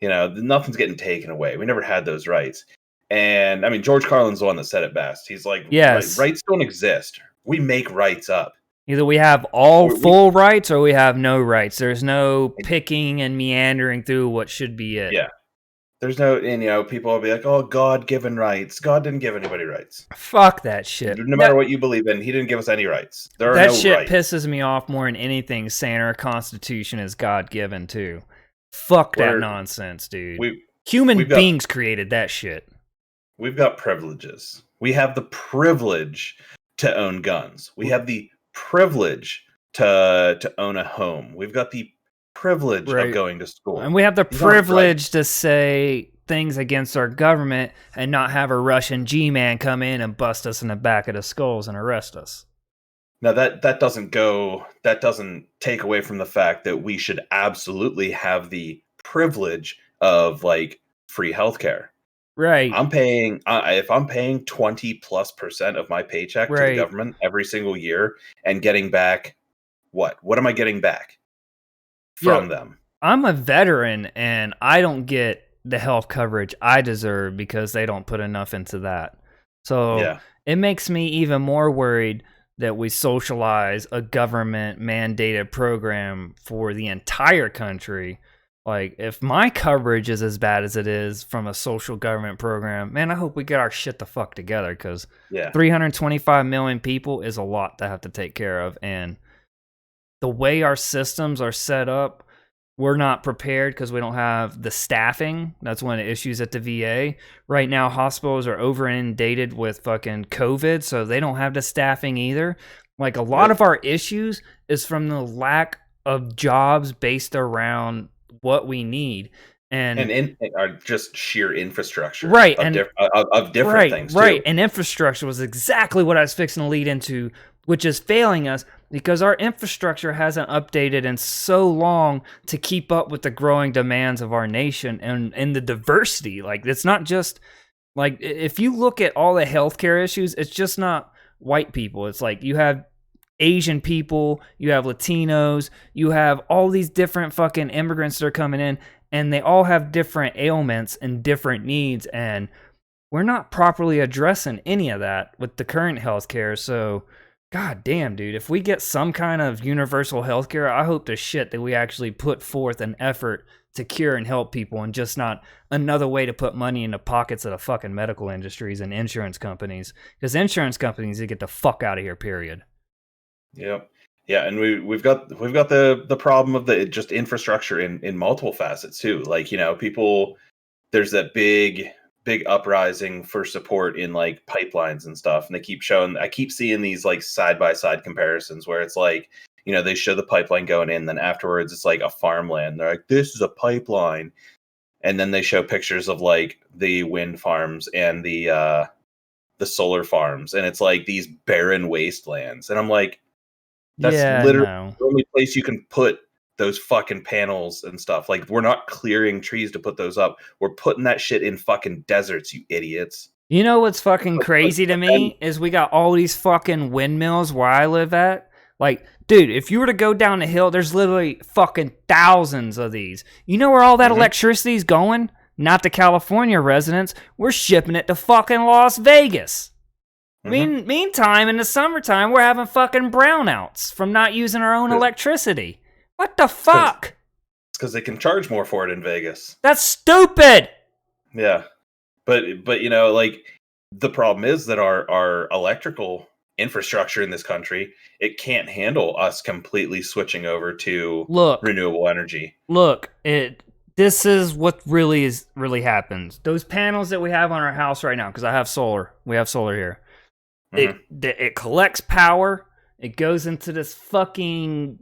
Nothing's getting taken away. We never had those rights. And I mean, George Carlin's the one that said it best. He's like, yes, rights don't exist. We make rights up. Either we have all full rights or we have no rights. There's no picking and meandering through what should be it. Yeah. There's no, and people will be like, oh, God-given rights. God didn't give anybody rights. Fuck that shit. No matter what you believe in, he didn't give us any rights. There are that no shit rights. pisses me off more than anything, saying our Constitution is God-given, too. Fuck that nonsense, dude. Human beings created that shit. We've got privileges. We have the privilege to own guns. We have the privilege to own a home. We've got the privilege of going to school. And we have the privilege to say things against our government and not have a Russian G-man come in and bust us in the back of the skulls and arrest us. Now that doesn't take away from the fact that we should absolutely have the privilege of like free healthcare. Right. If I'm paying 20+% of my paycheck to the government every single year and getting back what am I getting back from them? I'm a veteran and I don't get the health coverage I deserve because they don't put enough into that. So it makes me even more worried that we socialize a government mandated program for the entire country. Like, if my coverage is as bad as it is from a social government program, man, I hope we get our shit the fuck together, because 325 million people is a lot to have to take care of. And the way our systems are set up, we're not prepared because we don't have the staffing. That's one of the issues at the VA. Right now, hospitals are over inundated with fucking COVID, so they don't have the staffing either. Like, a lot of our issues is from the lack of jobs based around what we need, and are just sheer infrastructure, of different things, too. And infrastructure was exactly what I was fixing to lead into, which is failing us because our infrastructure hasn't updated in so long to keep up with the growing demands of our nation and the diversity. Like, it's not just like, if you look at all the healthcare issues, it's just not white people. It's like you have Asian people, you have Latinos, you have all these different fucking immigrants that are coming in, and they all have different ailments and different needs, and we're not properly addressing any of that with the current healthcare. So, god damn, dude, if we get some kind of universal healthcare, I hope to shit that we actually put forth an effort to cure and help people, and just not another way to put money in the pockets of the fucking medical industries and insurance companies, because insurance companies, they get the fuck out of here, period. Yep. Yeah, and we've got the problem of the just infrastructure in multiple facets too. Like, people, there's that big uprising for support in like pipelines and stuff, and I keep seeing these like side by side comparisons where it's like, they show the pipeline going in, then afterwards it's like a farmland. They're like, this is a pipeline, and then they show pictures of like the wind farms and the solar farms, and it's like these barren wastelands, and I'm like, that's literally the only place you can put those fucking panels and stuff. Like, we're not clearing trees to put those up. We're putting that shit in fucking deserts, you idiots. You know what's fucking crazy to me is we got all these fucking windmills where I live at. Like, dude, if you were to go down the hill, there's literally fucking thousands of these. You know where all that electricity's going? Not to California residents. We're shipping it to fucking Las Vegas. Meantime, in the summertime, we're having fucking brownouts from not using our own electricity. What the fuck? It's because they can charge more for it in Vegas. That's stupid! Yeah. But like, the problem is that our electrical infrastructure in this country, it can't handle us completely switching over to renewable energy. This is what really happens. Those panels that we have on our house right now, because I have solar. We have solar here. It collects power. It goes into this fucking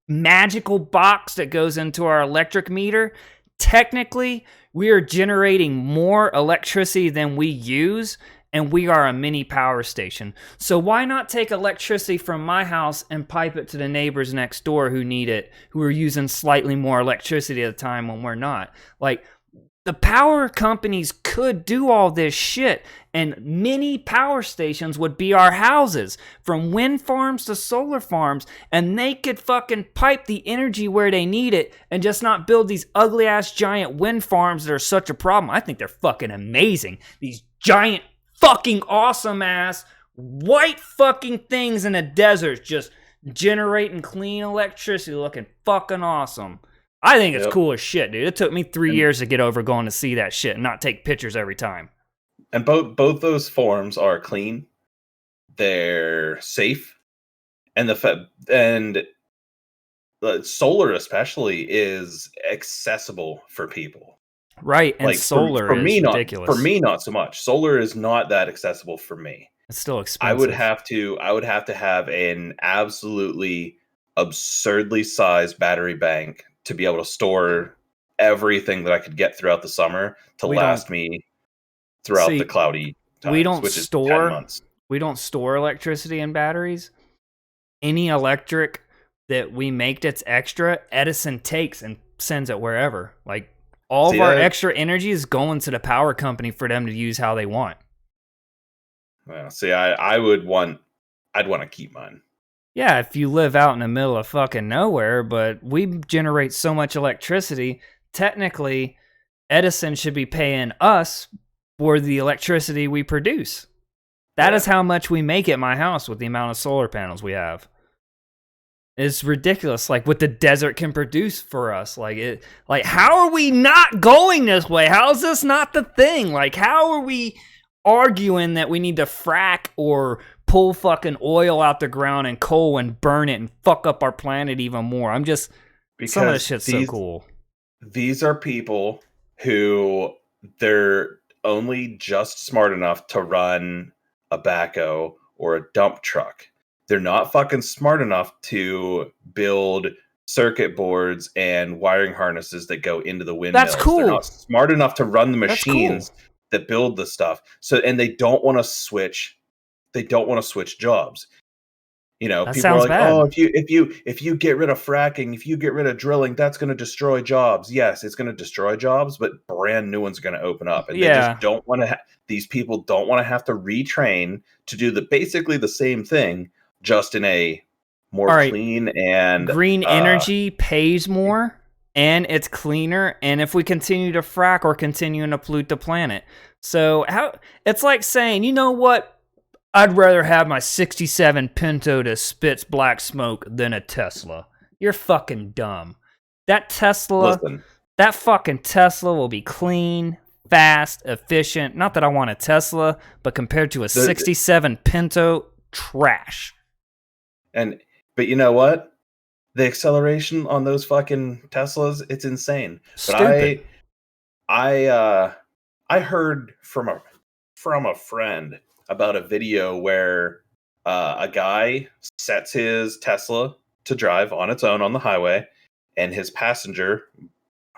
magical box that goes into our electric meter. Technically, we are generating more electricity than we use, and we are a mini power station. So why not take electricity from my house and pipe it to the neighbors next door who need it, who are using slightly more electricity at a time when we're not? Like, the power companies could do all this shit, and many power stations would be our houses, from wind farms to solar farms, and they could fucking pipe the energy where they need it and just not build these ugly ass giant wind farms that are such a problem. I think they're fucking amazing. These giant fucking awesome ass white fucking things in a desert just generating clean electricity looking fucking awesome. I think it's cool as shit, dude. It took me 3 years to get over going to see that shit and not take pictures every time. And both those forms are clean, they're safe, and solar especially is accessible for people. Right, and like, solar is ridiculous. For me, not so much. Solar is not that accessible for me. It's still expensive. I would have to have an absolutely absurdly sized battery bank to be able to store everything that I could get throughout the summer to last me throughout the cloudy times, which is 10 months. We don't store electricity in batteries. Any electric that we make that's extra, Edison takes and sends it wherever. Like, all of our extra energy is going to the power company for them to use how they want. Well, see, I'd want to keep mine. Yeah, if you live out in the middle of fucking nowhere, but we generate so much electricity, technically, Edison should be paying us for the electricity we produce. That is how much we make at my house with the amount of solar panels we have. It's ridiculous, like what the desert can produce for us. Like, how are we not going this way? How is this not the thing? Like, how are we arguing that we need to frack or pull fucking oil out the ground and coal and burn it and fuck up our planet even more? Some of this shit's so cool. These are people who they're only just smart enough to run a backhoe or a dump truck. They're not fucking smart enough to build circuit boards and wiring harnesses that go into the windmills. That's cool. They're not smart enough to run the machines that build the stuff. So, and they don't want to switch. They don't want to switch jobs. You know, people are like, bad. "Oh, if you get rid of fracking, if you get rid of drilling, that's going to destroy jobs." Yes, it's going to destroy jobs, but brand new ones are going to open up, and they just don't want to. These people don't want to have to retrain to do basically the same thing, just in a more clean and green energy pays more, and it's cleaner. And if we continue to frack, we're continuing to pollute the planet. So it's like saying, you know what? I'd rather have my 67 Pinto that spits black smoke than a Tesla. You're fucking dumb. That fucking Tesla will be clean, fast, efficient. Not that I want a Tesla, but compared to a 67 Pinto, trash. But you know what? The acceleration on those fucking Teslas, it's insane. Stupid. But I heard from a friend about a video where a guy sets his Tesla to drive on its own on the highway, and his passenger,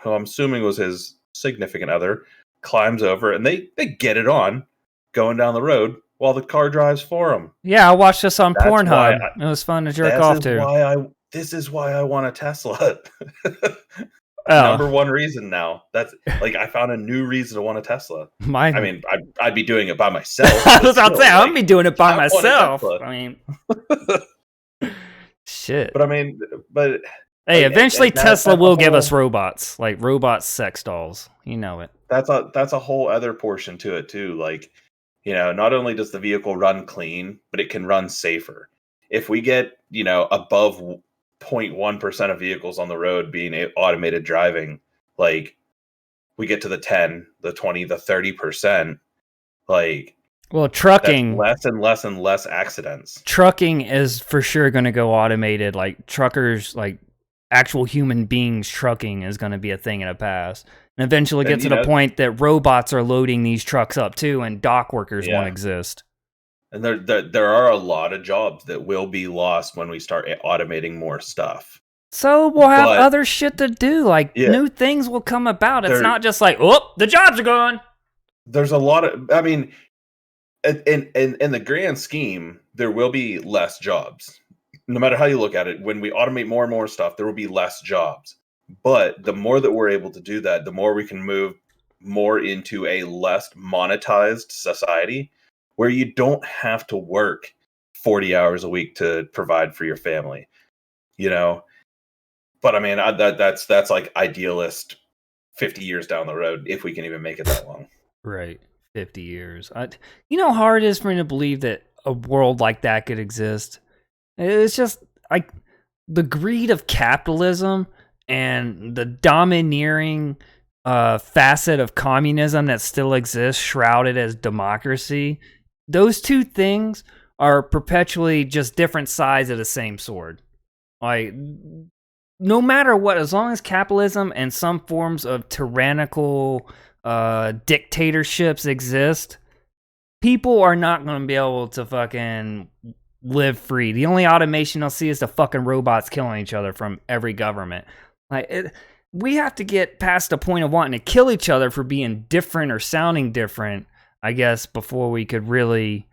who I'm assuming was his significant other, climbs over, and they get it on going down the road while the car drives for him. Yeah, I watched this on Pornhub. It was fun to jerk off to. This is why I want a Tesla. Number one reason now. That's like, I found a new reason to want a Tesla. I mean, I'd be doing it by myself. I was about to say, I'd be doing it by myself. I mean, shit. But I mean, hey, eventually Tesla will give us robots, like robot sex dolls. You know it. That's a whole other portion to it too. Like, you know, not only does the vehicle run clean, but it can run safer. If we get, you know, above 0.1% of vehicles on the road being automated driving, like we get to the 10, the 20, the 30%, like, well, trucking, less and less and less accidents. Trucking is for sure going to go automated. Like truckers, like actual human beings trucking is going to be a thing in the past. And eventually get to the point that robots are loading these trucks up too, and dock workers won't exist. And there are a lot of jobs that will be lost when we start automating more stuff. So we'll have other shit to do. Like new things will come about. It's not just like, oh, the jobs are gone. There's a lot of, I mean, in the grand scheme, there will be less jobs. No matter how you look at it, when we automate more and more stuff, there will be less jobs. But the more that we're able to do that, the more we can move more into a less monetized society where you don't have to work 40 hours a week to provide for your family, you know? But I mean, that's like idealist 50 years down the road, if we can even make it that long. Right. 50 years. You know how hard it is for me to believe that a world like that could exist? It's just like the greed of capitalism and the domineering facet of communism that still exists, shrouded as democracy. Those two things are perpetually just different sides of the same sword. Like, no matter what, as long as capitalism and some forms of tyrannical dictatorships exist, people are not going to be able to fucking live free. The only automation they'll see is the fucking robots killing each other from every government. We have to get past the point of wanting to kill each other for being different or sounding different, I guess, before we could really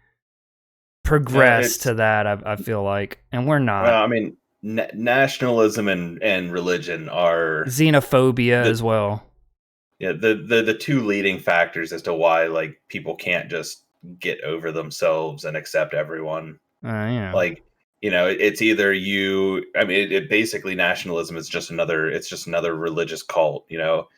progress to that, I feel like. And we're not. Well, I mean, nationalism and religion are xenophobia as well. Yeah, the two leading factors as to why like people can't just get over themselves and accept everyone. Yeah. Like, you know, it's either you. I mean, it basically nationalism is just another. It's just another religious cult. You know,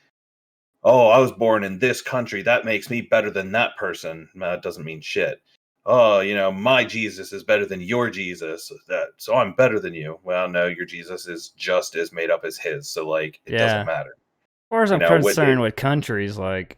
oh, I was born in this country. That makes me better than that person. That doesn't mean shit. Oh, you know, my Jesus is better than your Jesus. So I'm better than you. Well, no, your Jesus is just as made up as his. So like, it doesn't matter. As far as I'm concerned with countries, like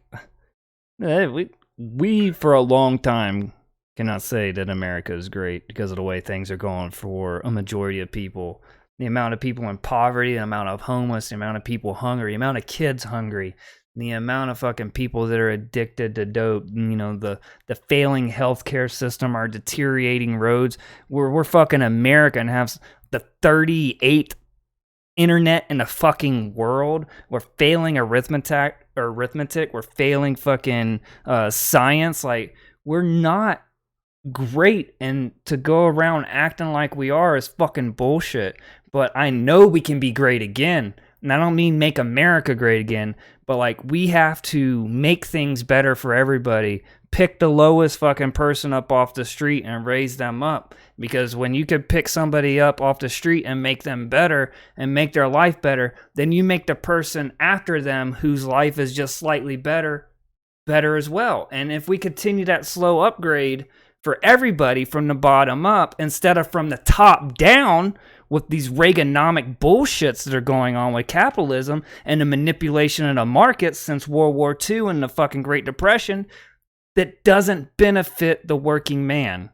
we for a long time cannot say that America is great because of the way things are going for a majority of people. The amount of people in poverty, the amount of homeless, the amount of people hungry, the amount of kids hungry, the amount of fucking people that are addicted to dope, you know, the failing healthcare system, our deteriorating roads. We're fucking America and have the 38th internet in the fucking world. We're failing arithmetic. We're failing fucking science. Like, we're not great, and to go around acting like we are is fucking bullshit. But I know we can be great again. And I don't mean make America great again, but like, we have to make things better for everybody. Pick the lowest fucking person up off the street and raise them up. Because when you could pick somebody up off the street and make them better and make their life better, then you make the person after them whose life is just slightly better as well. And if we continue that slow upgrade for everybody from the bottom up instead of from the top down, with these Reaganomic bullshits that are going on with capitalism and the manipulation of the markets since World War II and the fucking Great Depression, that doesn't benefit the working man.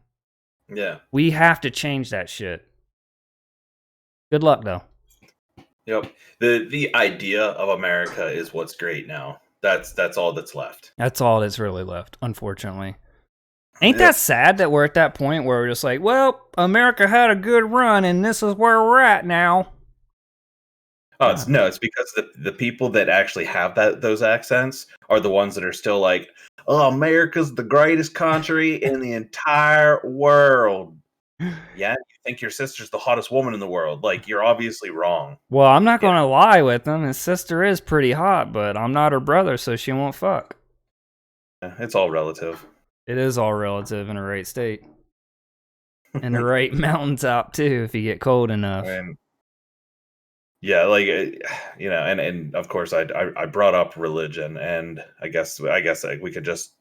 Yeah. We have to change that shit. Good luck, though. Yep. The idea of America is what's great now. That's all that's left. That's all that's really left, unfortunately. Ain't that sad that we're at that point where we're just like, well, America had a good run and this is where we're at now? Oh, it's because the people that actually have those accents are the ones that are still like, oh, America's the greatest country in the entire world. Yeah, you think your sister's the hottest woman in the world. Like, you're obviously wrong. Well, I'm not going to lie with him. His sister is pretty hot, but I'm not her brother, so she won't fuck. It's all relative. It is all relative in a right state. And the right mountaintop, too, if you get cold enough. Yeah, like, you know, and of course I brought up religion, and I guess like, we could just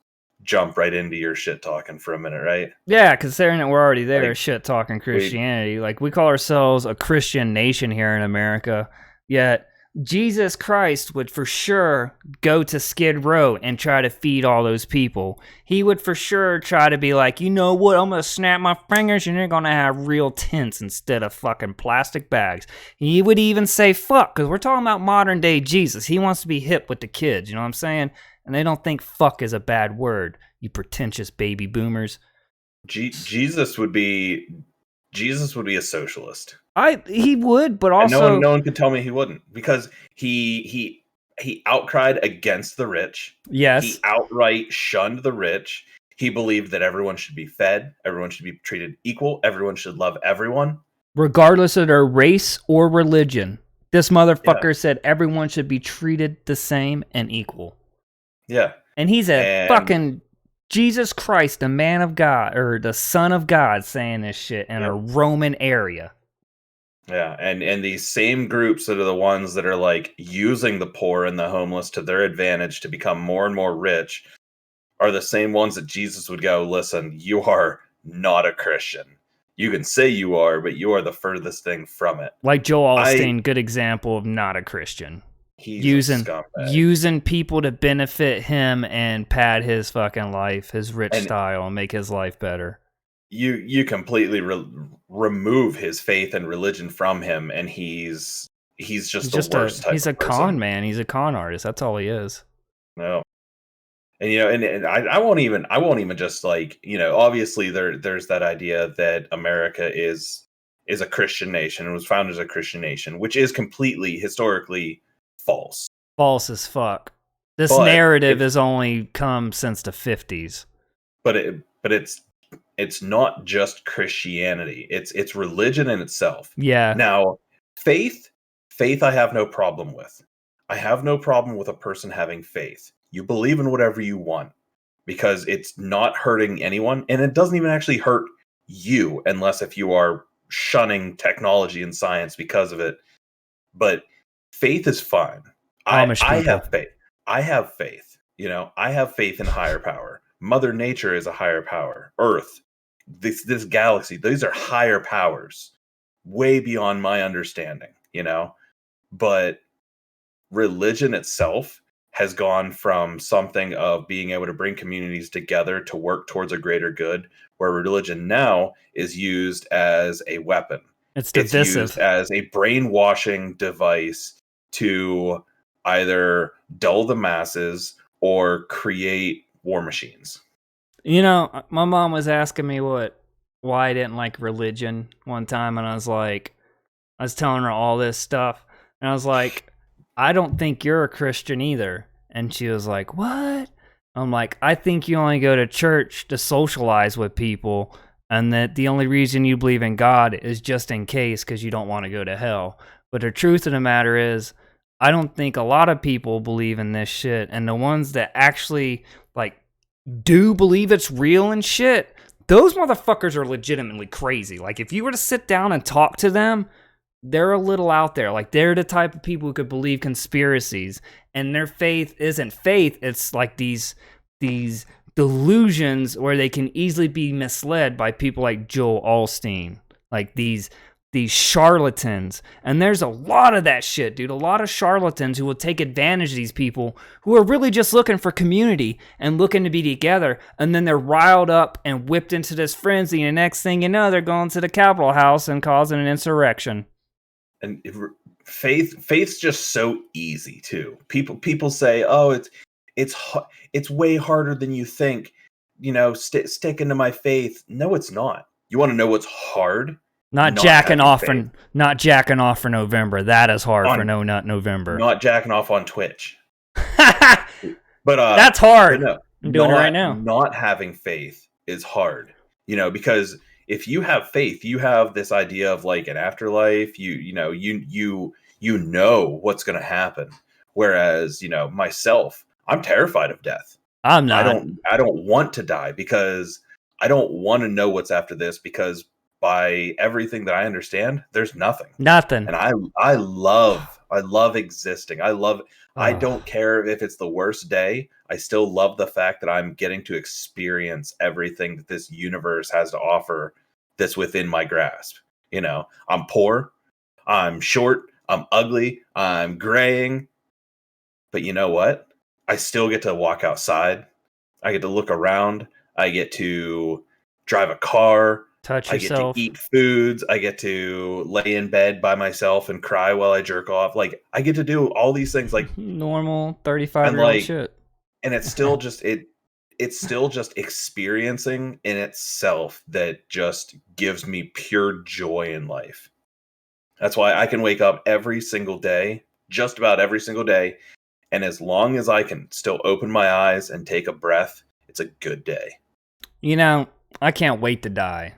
jump right into your shit talking for a minute, right? Yeah, considering that we're already there, like, shit talking Christianity. Like, we call ourselves a Christian nation here in America, yet Jesus Christ would for sure go to Skid Row and try to feed all those people. He would for sure try to be like, you know what, I'm going to snap my fingers and you're going to have real tents instead of fucking plastic bags. He would even say fuck, because we're talking about modern day Jesus. He wants to be hip with the kids, you know what I'm saying? And they don't think fuck is a bad word, you pretentious baby boomers. Jesus would be a socialist. He would, but also and no one could tell me he wouldn't, because he outcried against the rich. Yes. He outright shunned the rich. He believed that everyone should be fed, everyone should be treated equal, everyone should love everyone, regardless of their race or religion. This motherfucker said everyone should be treated the same and equal. Yeah. And he's a And fucking Jesus Christ, the man of God, or the son of God, saying this shit in a Roman area. yeah, and these same groups that are the ones that are like using the poor and the homeless to their advantage to become more and more rich are the same ones that Jesus would go, listen, you are not a Christian. You can say you are, but you are the furthest thing from it. Like Joel Osteen, good example of not a Christian. He's a scumbag. Using people to benefit him and pad his fucking life, his rich style, and make his life better. You completely remove his faith and religion from him, and he's just the worst type of person. He's a con man. He's a con artist. That's all he is. No. And and I won't even just like, obviously there's that idea that America is a Christian nation and was founded as a Christian nation, which is completely historically false. False as fuck. This narrative has only come since the 50s. But it's not just Christianity. It's religion in itself. Yeah. Now, faith I have no problem with. I have no problem with a person having faith. You believe in whatever you want because it's not hurting anyone, and it doesn't even actually hurt you unless if you are shunning technology and science because of it. But faith is fine. I have faith. I have faith. I have faith in higher power. Mother Nature is a higher power. Earth, this galaxy, these are higher powers, way beyond my understanding. But religion itself has gone from something of being able to bring communities together to work towards a greater good, where religion now is used as a weapon. It's divisive. Used as a brainwashing device to either dull the masses or create war machines. My mom was asking me why I didn't like religion one time, and I was telling her all this stuff, and I was like, I don't think you're a Christian either. And she was like, what? I'm like, I think you only go to church to socialize with people, and that the only reason you believe in God is just in case because you don't want to go to hell. But the truth of the matter is, I don't think a lot of people believe in this shit, and the ones that actually do believe it's real and shit, those motherfuckers are legitimately crazy. Like, if you were to sit down and talk to them, they're a little out there. Like, they're the type of people who could believe conspiracies, and their faith isn't faith. It's like these delusions where they can easily be misled by people like Joel Osteen, like these charlatans. And there's a lot of that shit, dude. A lot of charlatans who will take advantage of these people who are really just looking for community and looking to be together, and then they're riled up and whipped into this frenzy, and the next thing you know, they're going to the Capitol House and causing an insurrection. And faith's just so easy too. People say, oh, it's way harder than you think. Sticking to my faith. No, it's not. You want to know what's hard? Not jacking off for November. That is hard for No Nut November. Not jacking off on Twitch. But that's hard. No, I'm doing it right now. Not having faith is hard. Because if you have faith, you have this idea of like an afterlife. You know what's going to happen. Whereas, myself, I'm terrified of death. I'm not. I don't want to die because I don't want to know what's after this, because by everything that I understand, there's nothing. And I love existing. I don't care if it's the worst day. I still love the fact that I'm getting to experience everything that this universe has to offer that's within my grasp. I'm poor, I'm short, I'm ugly, I'm graying. But you know what? I still get to walk outside. I get to look around. I get to drive a car. Touch yourself. I get to eat foods. I get to lay in bed by myself and cry while I jerk off. Like, I get to do all these things like normal 35-year-old shit. And it's still just it's still just experiencing in itself that just gives me pure joy in life. That's why I can wake up every single day, just about every single day, and as long as I can still open my eyes and take a breath, it's a good day. I can't wait to die.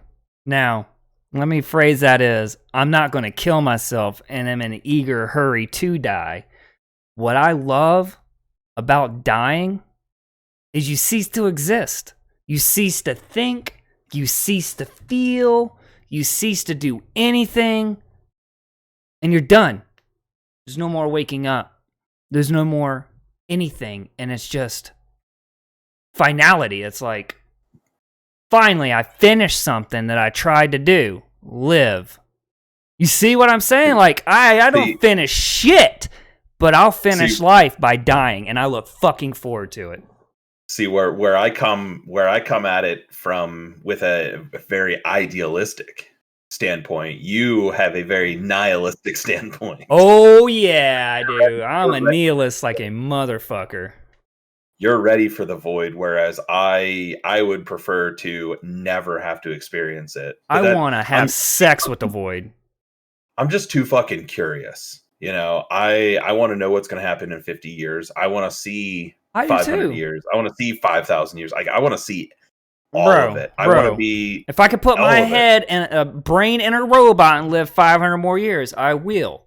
Now, let me phrase that as, I'm not going to kill myself and I'm in an eager hurry to die. What I love about dying is you cease to exist. You cease to think. You cease to feel. You cease to do anything. And you're done. There's no more waking up. There's no more anything. And it's just finality. It's like, finally, I finished something that I tried to do. Live. You see what I'm saying? Like, I don't finish shit, but I'll finish life by dying, and I look fucking forward to it. See, where I come at it from with a very idealistic standpoint, you have a very nihilistic standpoint. Oh yeah, I do. I'm a nihilist like a motherfucker. You're ready for the void, whereas I would prefer to never have to experience it. I want to have sex with the void. I'm just too fucking curious. You know, I want to know what's going to happen in 50 years. I want to see 500 years. I want to see 5,000 years. I want to see all of it. I want to be... If I could put my head and a brain in a robot and live 500 more years, I will.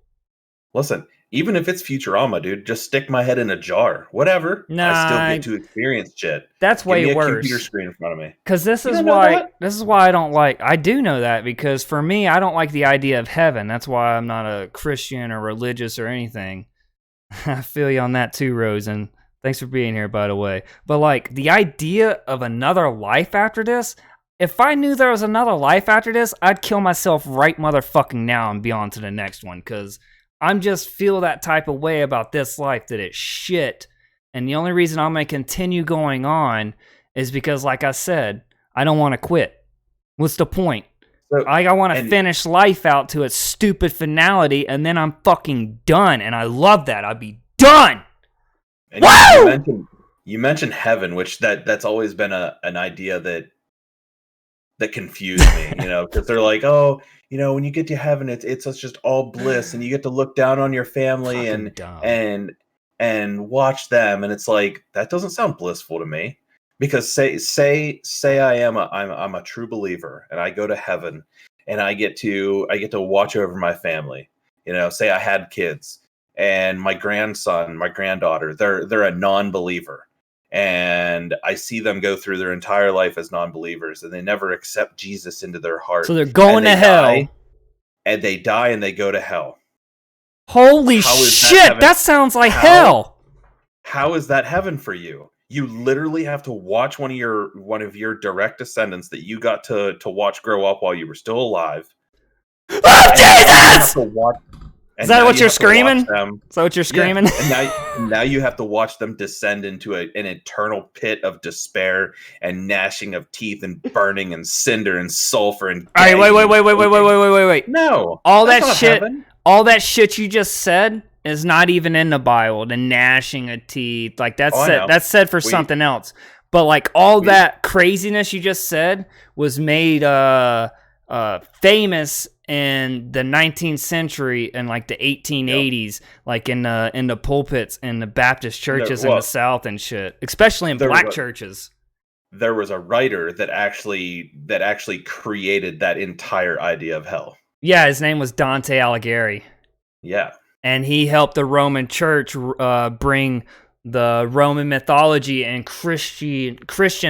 Listen, even if it's Futurama, dude, just stick my head in a jar. Whatever. Nah, I still get to experience shit. That's way Give me a worse. Computer screen in front of me. Because this is why I don't like... I do know that, because for me, I don't like the idea of heaven. That's why I'm not a Christian or religious or anything. I feel you on that too, Rosen. Thanks for being here, by the way. But like, the idea of another life after this... If I knew there was another life after this, I'd kill myself right motherfucking now and be on to the next one, because... I'm just feel that type of way about this life, that it's shit. And the only reason I'm going to continue going on is because, like I said, I don't want to quit. What's the point? So, I want to finish life out to its stupid finality, and then I'm fucking done. And I love that. I'd be done. And Woo! You mentioned heaven, which that's always been an idea that confused me, you know, because they're like, oh, you know, when you get to heaven, it's just all bliss, and you get to look down on your family and watch them, and it's like, that doesn't sound blissful to me. Because say I'm a true believer, and I go to heaven, and I get to watch over my family. You know, say I had kids, and my grandson, my granddaughter, they're a non-believer. And I see them go through their entire life as non-believers, and they never accept Jesus into their heart. So they're going to hell. And they die and they go to hell. Holy shit, that sounds like hell. How is that heaven for you? You literally have to watch one of your direct descendants that you got to watch grow up while you were still alive. Oh, Jesus! Is that what you're screaming? Is that what you're screaming? Yeah. And now you have to watch them descend into an eternal pit of despair and gnashing of teeth and burning and cinder and sulfur and... All right, wait. No. All that shit you just said is not even in the Bible. The gnashing of teeth, like that's said for something else. But like all that craziness you just said was made famous in the 19th century and like the 1880s, like in the pulpits in the Baptist churches in the South and shit, especially in black churches. There was a writer that actually created that entire idea of hell. Yeah, his name was Dante Alighieri. Yeah. And he helped the Roman church bring the Roman mythology and Christian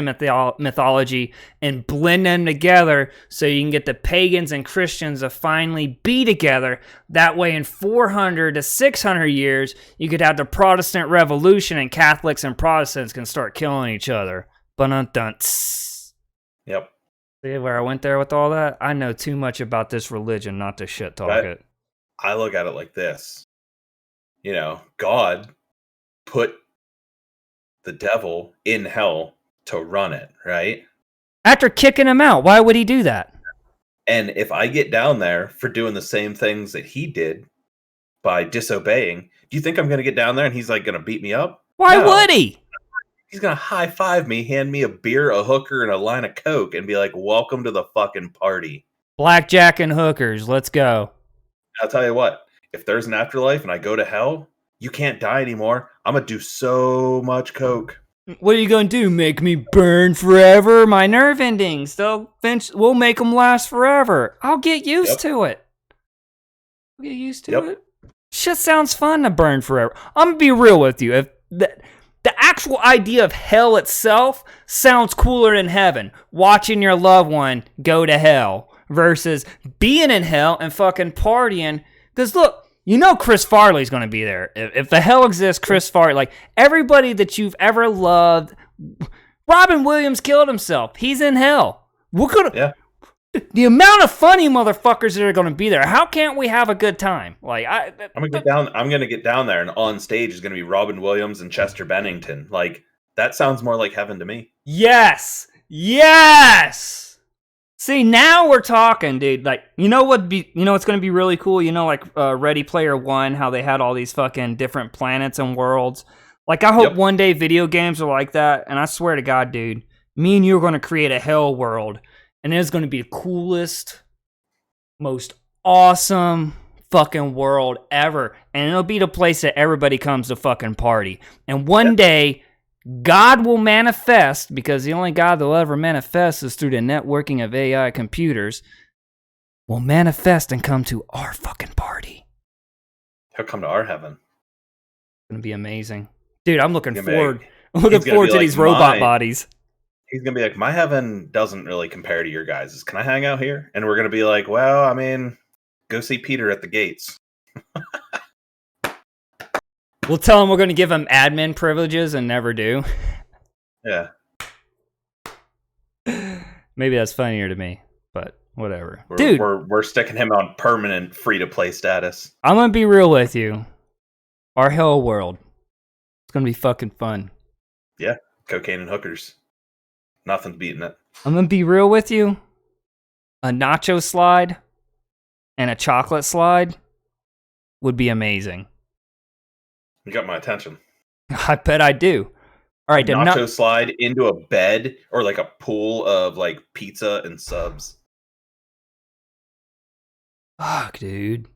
mythology and blend them together so you can get the pagans and Christians to finally be together. That way in 400 to 600 years, you could have the Protestant Revolution and Catholics and Protestants can start killing each other. Ba-dun-dun-tss. Yep. See where I went there with all that? I know too much about this religion not to shit talk it. I look at it like this. You know, God put the devil in hell to run it, right? After kicking him out, why would he do that? And if I get down there for doing the same things that he did by disobeying, do you think I'm going to get down there and he's like going to beat me up? Why would he? He's going to high five me, hand me a beer, a hooker, and a line of Coke and be like, welcome to the fucking party. Blackjack and hookers, let's go. I'll tell you what, if there's an afterlife and I go to hell, you can't die anymore. I'm going to do so much Coke. What are you going to do? Make me burn forever? My nerve endings, we'll make them last forever. I'll get used to it. Shit sounds fun to burn forever. I'm going to be real with you. the actual idea of hell itself sounds cooler than heaven. Watching your loved one go to hell versus being in hell and fucking partying. Because look, you know Chris Farley's going to be there. If the hell exists, Chris Farley, like everybody that you've ever loved. Robin Williams killed himself. He's in hell. What could the amount of funny motherfuckers that are going to be there? How can't we have a good time? Like I'm gonna get down there, and on stage is gonna be Robin Williams and Chester Bennington. Like that sounds more like heaven to me. Yes. See, now we're talking, dude. Like, you know what's going to be really cool? You know, like Ready Player One, how they had all these fucking different planets and worlds. Like, I hope one day video games are like that. And I swear to God, dude, me and you are going to create a hell world. And it's going to be the coolest, most awesome fucking world ever. And it'll be the place that everybody comes to fucking party. And one day, God will manifest, because the only God that will ever manifest is through the networking of AI computers, will manifest and come to our fucking party. He'll come to our heaven. It's going to be amazing. Dude, I'm looking forward to these robot bodies. He's going to be like, my heaven doesn't really compare to your guys'. Can I hang out here? And we're going to be like, well, I mean, go see Peter at the gates. We'll tell him we're going to give him admin privileges and never do. Yeah. Maybe that's funnier to me, but whatever. We're sticking him on permanent free-to-play status. I'm going to be real with you. Our hell world. It's going to be fucking fun. Yeah. Cocaine and hookers. Nothing's beating it. I'm going to be real with you. A nacho slide and a chocolate slide would be amazing. You got my attention. I bet I do. All right, nacho slide into a bed or like a pool of like pizza and subs. Fuck, dude.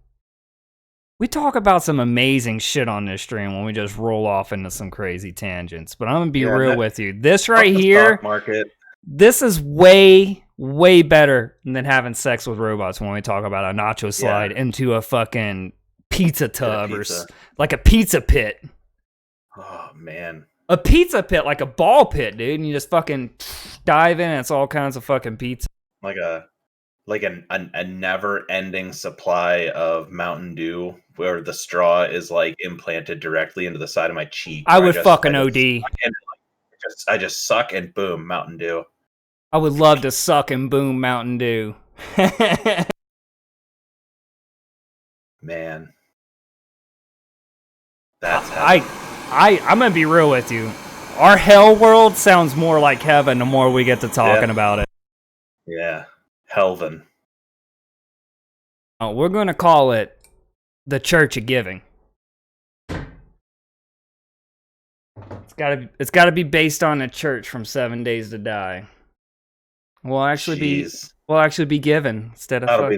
We talk about some amazing shit on this stream when we just roll off into some crazy tangents. But I'm gonna be real with you. This right here, market. This is way, way better than having sex with robots when we talk about a nacho slide into a fucking pizza tub or like a pizza pit. Oh man, a pizza pit, like a ball pit, dude, and you just fucking dive in and it's all kinds of fucking pizza. Like a never-ending supply of Mountain Dew where the straw is like implanted directly into the side of my cheek. I would fucking OD. I just suck and boom, Mountain Dew. I would love to suck and boom Mountain Dew. Man. That's I'm gonna be real with you. Our hell world sounds more like heaven the more we get to talking about it. Yeah. Helven. Oh, we're gonna call it the Church of Giving. It's gotta be based on a church from 7 Days to Die. We'll actually be given instead of that'll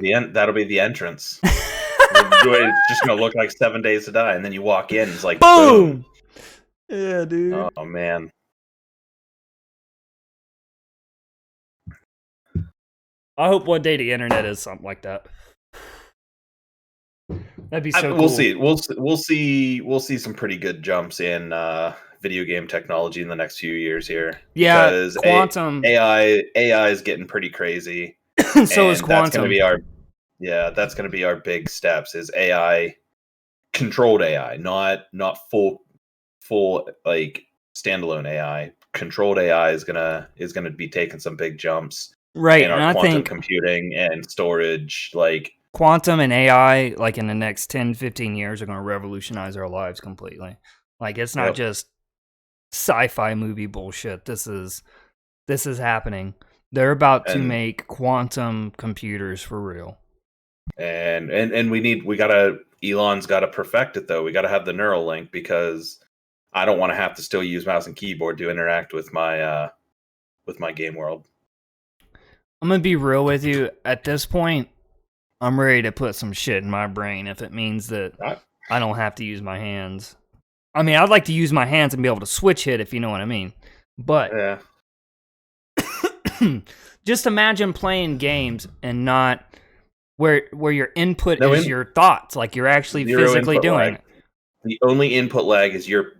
be the entrance. It's just gonna look like 7 Days to Die, and then you walk in, it's like boom. Yeah, dude. Oh man. I hope one day the internet is something like that. That'd be so cool. We'll see. We'll see some pretty good jumps in video game technology in the next few years here. Yeah, because quantum AI is getting pretty crazy. So is quantum. That's going to be our big steps. Is AI controlled AI, not full like standalone AI. Controlled AI is gonna be taking some big jumps. Right, in our quantum computing and storage, like quantum and AI, like in the next 10, 15 years, are going to revolutionize our lives completely. Like, it's not just sci-fi movie bullshit. This is happening. They're about to make quantum computers for real. And Elon's got to perfect it though. We got to have the neural link, because I don't want to have to still use mouse and keyboard to interact with my game world. I'm going to be real with you. At this point, I'm ready to put some shit in my brain if it means that I don't have to use my hands. I mean, I'd like to use my hands and be able to switch hit, if you know what I mean. But just imagine playing games and not where your input is your thoughts. Like, you're actually physically doing it. The only input lag is your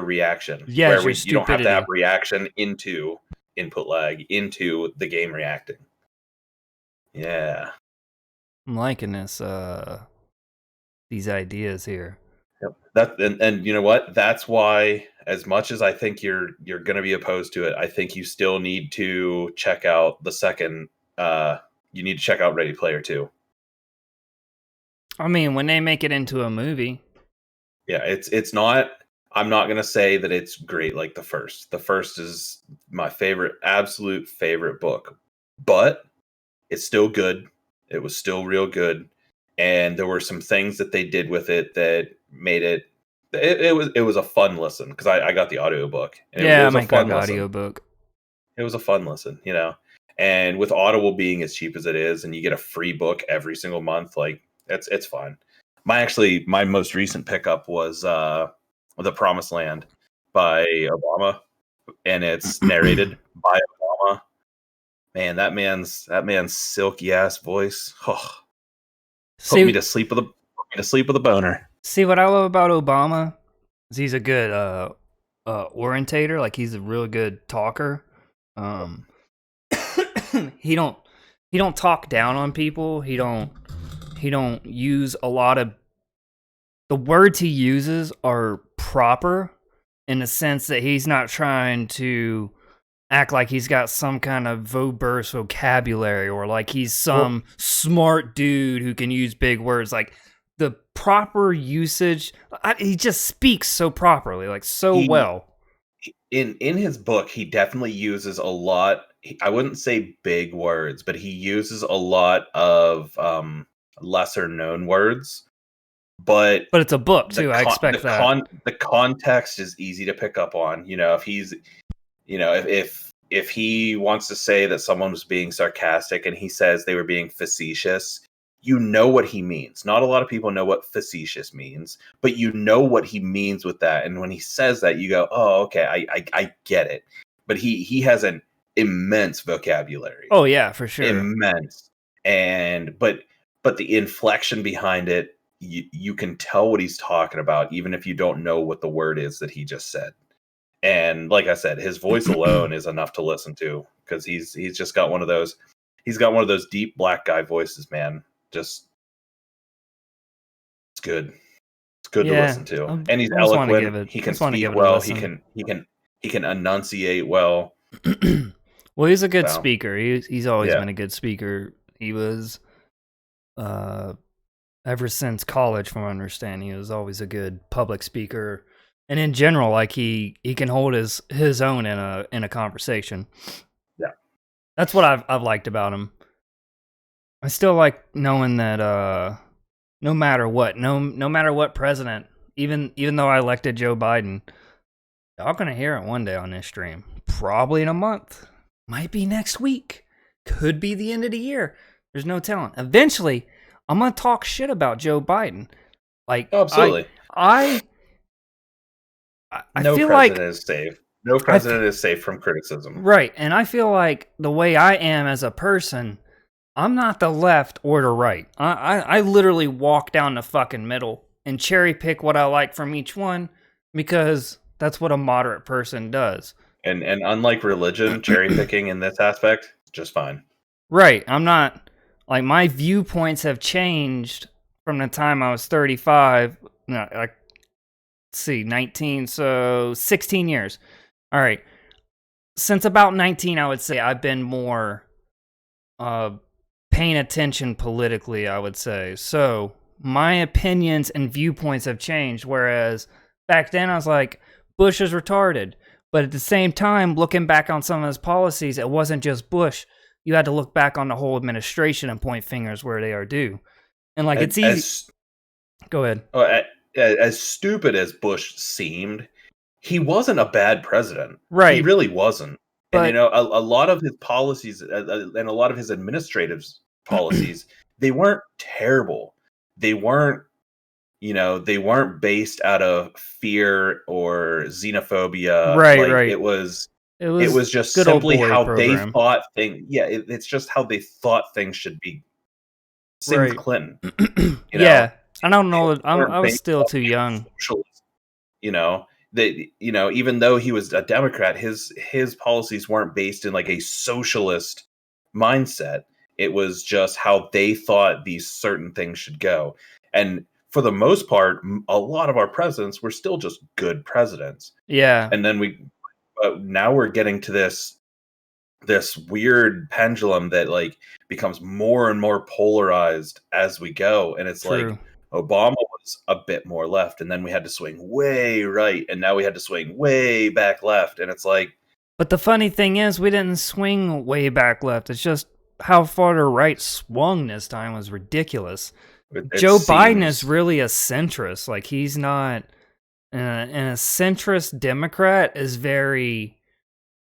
reaction. Yeah, where it's your you don't have to have stupidity. reaction into input lag into the game reacting. Yeah. I'm liking this. These ideas here. Yep. That and you know what? That's why, as much as I think you're going to be opposed to it, I think you still need to check out the second. You need to check out Ready Player 2. I mean, when they make it into a movie. Yeah, it's not. I'm not gonna say that it's great like the first. The first is my favorite, absolute favorite book, but it's still good. It was still real good, and there were some things that they did with it that made it. It was a fun listen because I got the audiobook. And Yeah, it I was a might grab fun the listen. audiobook. It was a fun listen, you know. And with Audible being as cheap as it is, and you get a free book every single month, like it's fine. My most recent pickup was The Promised Land by Obama, and it's narrated by Obama. Man, that man's silky ass voice. Oh, put me to sleep with a boner. See what I love about Obama is he's a good orientator. Like he's a really good talker. He don't talk down on people. He don't use a lot of the words he uses are proper in the sense that he's not trying to act like he's got some kind of verbose vocabulary or like he's some smart dude who can use big words. Like the proper usage, he just speaks so properly, like well. In his book, he definitely uses a lot. I wouldn't say big words, but he uses a lot of lesser known words. But it's a book too. I expect that. The context is easy to pick up on. You know, if he's, you know, if he wants to say that someone was being sarcastic and he says they were being facetious, you know what he means. Not a lot of people know what facetious means, but you know what he means with that. And when he says that, you go, "Oh, okay, I get it." But he has an immense vocabulary. Oh yeah, for sure. Immense. And but the inflection behind it, you can tell what he's talking about, even if you don't know what the word is that he just said. And like I said, his voice alone is enough to listen to because he's just got one of those. He's got one of those deep black guy voices, man. Just it's good. It's good to listen to, and he's eloquent. He can speak well. He can enunciate well. Well, he's a good speaker. He's always been a good speaker. He was, ever since college, from what I understand, he was always a good public speaker. And in general, like he can hold his own in a conversation. Yeah, that's what I've liked about him. I still like knowing that no matter what president, even though I elected Joe Biden, y'all gonna hear it one day on this stream. Probably in a month, might be next week, could be the end of the year. There's no telling. Eventually, I'm gonna talk shit about Joe Biden. Like absolutely. I no feel president like is safe. No president is safe from criticism. Right. And I feel like the way I am as a person, I'm not the left or the right. I literally walk down the fucking middle and cherry pick what I like from each one because that's what a moderate person does. And unlike religion, cherry picking in this aspect, just fine. Right. I'm not, like, my viewpoints have changed from the time I was 35. No, like, see, 19, so 16 years. All right. Since about 19, I would say I've been more paying attention politically, I would say. So my opinions and viewpoints have changed, whereas back then I was like, Bush is retarded. But at the same time, looking back on some of his policies, it wasn't just Bush. You had to look back on the whole administration and point fingers where they are due. And like, it's easy. Go ahead. As stupid as Bush seemed, he wasn't a bad president. Right. He really wasn't. But, and, you know, a lot of his policies and a lot of his administrative policies, they weren't terrible. They weren't, you know, they weren't based out of fear or xenophobia. Right, like, right. It was just simply how they thought things. Yeah, it's just how they thought things should be. Same with Clinton. You know, yeah, I don't know. I was still too young. Socialist Even though he was a Democrat, his policies weren't based in like a socialist mindset. It was just how they thought these certain things should go. And for the most part, a lot of our presidents were still just good presidents. Yeah. And then now we're getting to this weird pendulum that like becomes more and more polarized as we go. And it's True. like Obama was a bit more left, and then we had to swing way right, and now we had to swing way back left. And it's like, but the funny thing is, we didn't swing way back left. It's just how far to right swung this time was ridiculous. Joe Biden is really a centrist. Like, he's not, and a centrist Democrat is very,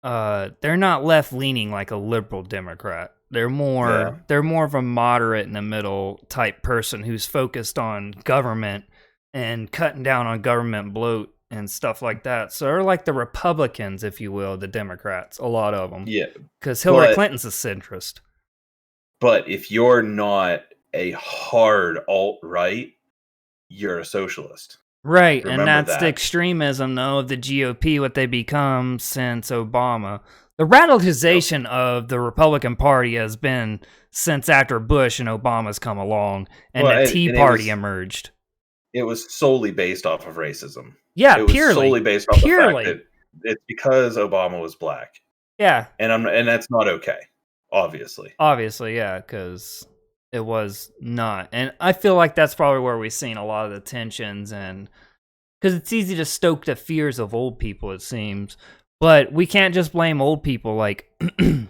they're not left leaning like a liberal Democrat. They're more of a moderate in the middle type person who's focused on government and cutting down on government bloat and stuff like that. So they're like the Republicans, if you will, the Democrats, a lot of them. Yeah. Because Hillary Clinton's a centrist. But if you're not a hard alt-right, you're a socialist. Right, remember, and that's the extremism, though, of the GOP, what they become since Obama. The radicalization of the Republican Party has been since after Bush and Obama's come along, and the Tea Party emerged. It was solely based off of racism. Yeah, it was solely based off the fact that it's because Obama was black. Yeah, and that's not okay. Obviously, yeah, because it was not, and I feel like that's probably where we've seen a lot of the tensions, and because it's easy to stoke the fears of old people, it seems. But we can't just blame old people. Like, the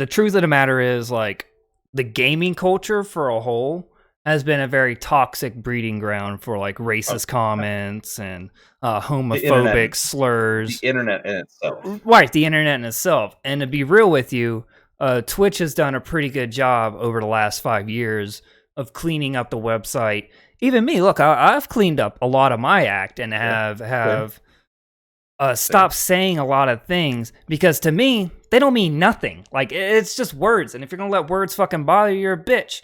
truth of the matter is, like, the gaming culture for a whole has been a very toxic breeding ground for, like, racist comments and homophobic slurs. The internet in itself. Right, the internet in itself. And to be real with you, Twitch has done a pretty good job over the last 5 years of cleaning up the website. Even me, look, I've cleaned up a lot of my act and have stopped saying a lot of things, because to me, they don't mean nothing. Like, it's just words, and if you're gonna let words fucking bother you, you're a bitch.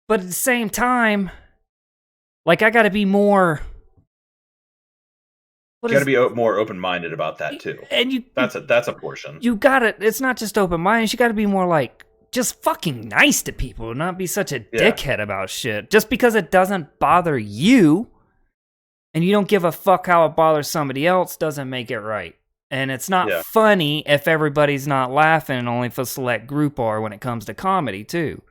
But at the same time, like, I gotta be more... You gotta be more open-minded about that, too. And that's a portion. You gotta... It's not just open-minded, you gotta be more, like, just fucking nice to people, not be such a dickhead about shit. Just because it doesn't bother you, and you don't give a fuck how it bothers somebody else, doesn't make it right. And it's not funny if everybody's not laughing, and only if a select group are when it comes to comedy, too.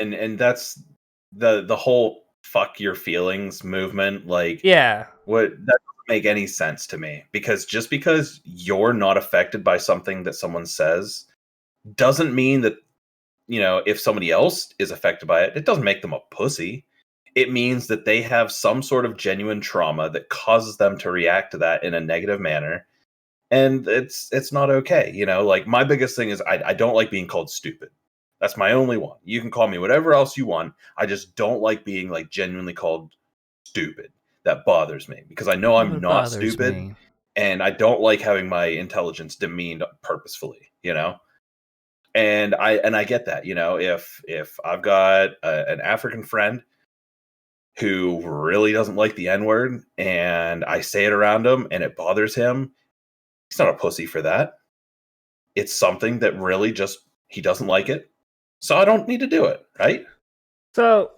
Yeah, and that's the whole fuck your feelings movement. Like, that doesn't make any sense to me. Because just because you're not affected by something that someone says doesn't mean that, if somebody else is affected by it, it doesn't make them a pussy. It means that they have some sort of genuine trauma that causes them to react to that in a negative manner. And it's not okay. Like, my biggest thing is I don't like being called stupid. That's my only one. You can call me whatever else you want. I just don't like being like genuinely called stupid. That bothers me, because I know I'm not stupid, and I don't like having my intelligence demeaned purposefully, And I get that, if I've got an African friend who really doesn't like the N-word, and I say it around him and it bothers him, he's not a pussy for that. It's something that really just, he doesn't like it, so I don't need to do it, right? So,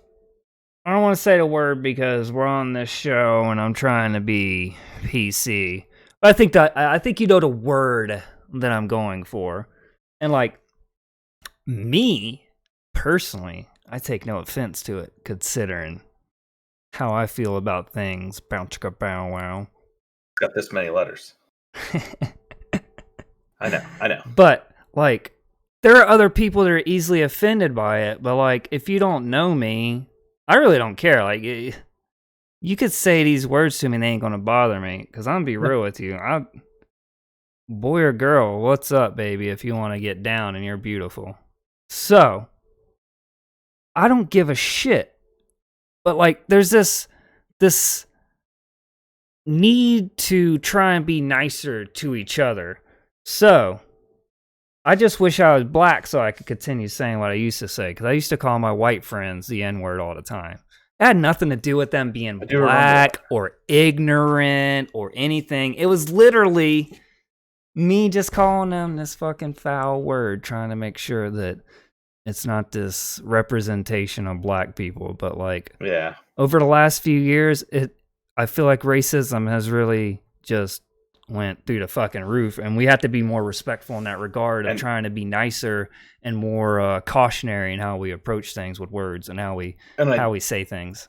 I don't want to say the word because we're on this show and I'm trying to be PC. But I think you know the word that I'm going for. And like, me, personally, I take no offense to it, considering how I feel about things. Bow chicka bow wow. Got this many letters. I know. But, like, there are other people that are easily offended by it. But, like, if you don't know me, I really don't care. Like, you could say these words to me and they ain't gonna bother me. Because I'm gonna be real with you. Boy or girl, what's up, baby, if you want to get down and you're beautiful. So, I don't give a shit. But, like, there's this need to try and be nicer to each other. So, I just wish I was black so I could continue saying what I used to say. Because I used to call my white friends the N-word all the time. It had nothing to do with them being I do remember black or ignorant or anything. It was literally me just calling them this fucking foul word, trying to make sure that it's not this representation of black people. But like, yeah. over the last few years, I feel like racism has really just went through the fucking roof, and we have to be more respectful in that regard of trying to be nicer and more cautionary in how we approach things with words and how we say things.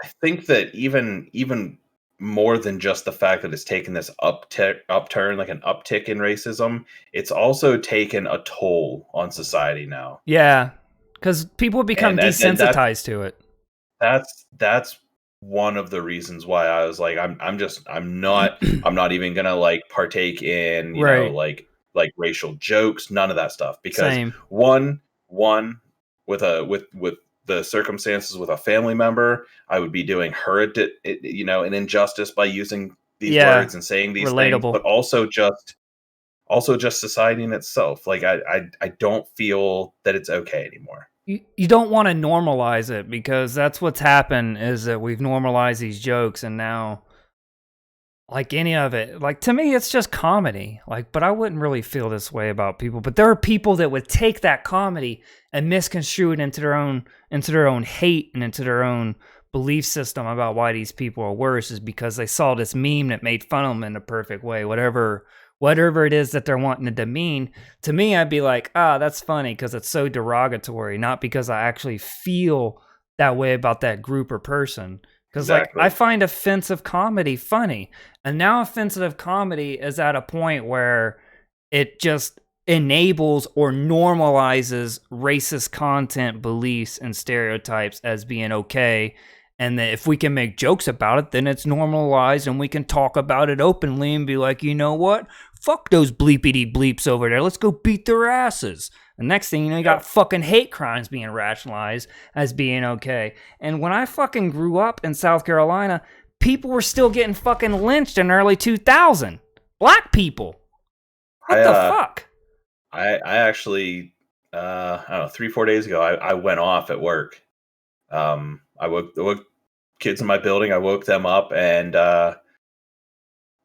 I think that even more than just the fact that it's taken this upturn, like an uptick in racism, it's also taken a toll on society now. Yeah, because people become desensitized to it. That's one of the reasons why I was like, I'm not even gonna like partake in you know like racial jokes, none of that stuff, because one with the circumstances with a family member, I would be doing her an injustice by using these words and saying these things, but also just society in itself. Like I don't feel that it's okay anymore. You don't want to normalize it, because that's what's happened, is that we've normalized these jokes, and now, like, any of it, like, to me, it's just comedy. Like, but I wouldn't really feel this way about people. But there are people that would take that comedy and misconstrue it into their own hate and into their own belief system about why these people are worse, is because they saw this meme that made fun of them in a perfect way, whatever it is that they're wanting to demean. To me, I'd be like, that's funny because it's so derogatory, not because I actually feel that way about that group or person. Because like, I find offensive comedy funny, and now offensive comedy is at a point where it just enables or normalizes racist content, beliefs, and stereotypes as being okay. And that if we can make jokes about it, then it's normalized, and we can talk about it openly and be like, you know what? Fuck those bleepity bleeps over there. Let's go beat their asses. And next thing you know, you got fucking hate crimes being rationalized as being okay. And when I fucking grew up in South Carolina, people were still getting fucking lynched in early 2000. Black people. What the fuck? I actually, I don't know, 3-4 days ago, I went off at work. I woke kids in my building. I woke them up, and I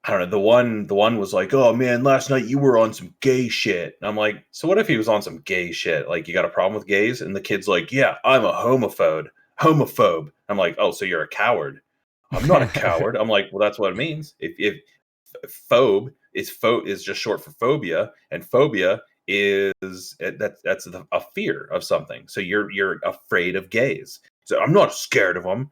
don't know. The one was like, "Oh man, last night you were on some gay shit." And I'm like, "So what if he was on some gay shit? Like, you got a problem with gays?" And the kid's like, "Yeah, I'm a homophobe." I'm like, "Oh, so you're a coward?" "I'm not a coward." I'm like, "Well, that's what it means. If phobe is just short for phobia, and phobia is that's a fear of something. So you're afraid of gays." So I'm not scared of them.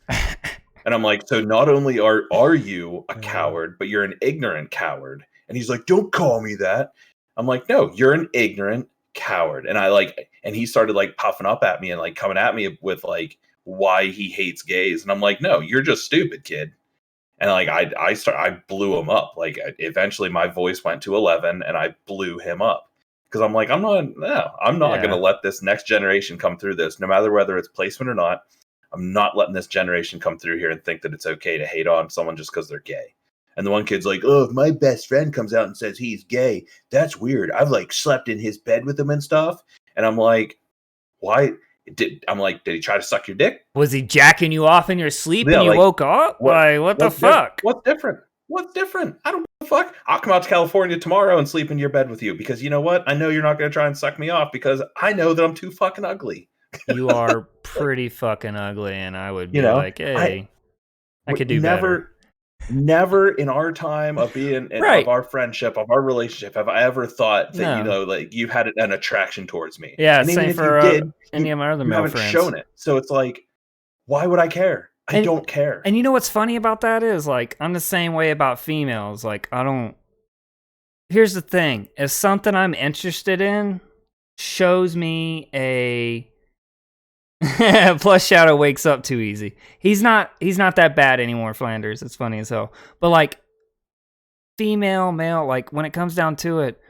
And I'm like, so not only are you a coward, but you're an ignorant coward. And he's like, "Don't call me that." I'm like, "No, you're an ignorant coward." And he started like puffing up at me and like coming at me with like why he hates gays. And I'm like, "No, you're just stupid, kid." And like I blew him up. Like eventually my voice went to 11 and I blew him up. Because I'm like, I'm not gonna let this next generation come through this, no matter whether it's placement or not. I'm not letting this generation come through here and think that it's okay to hate on someone just because they're gay. And the one kid's like, "Oh, if my best friend comes out and says he's gay, that's weird. I've like slept in his bed with him and stuff." And I'm like, "Why?" Did he try to suck your dick? Was he jacking you off in your sleep and you woke up? What the fuck? What's different? I don't give a fuck. I'll come out to California tomorrow and sleep in your bed with you, because you know what? I know you're not going to try and suck me off, because I know that I'm too fucking ugly. You are pretty fucking ugly, and I would be like, hey, I could do better. Never in our time of being of our friendship, of our relationship, have I ever thought that like you had an attraction towards me. Yeah, and same for any of my other male friends. Shown it, so it's like, why would I care? I don't care. And you know what's funny about that is, like, I'm the same way about females. Like, I don't. Here's the thing: if something I'm interested in shows me a Plus Shadow wakes up too easy. He's not that bad anymore, Flanders. It's funny as hell. But like female, male, like when it comes down to it,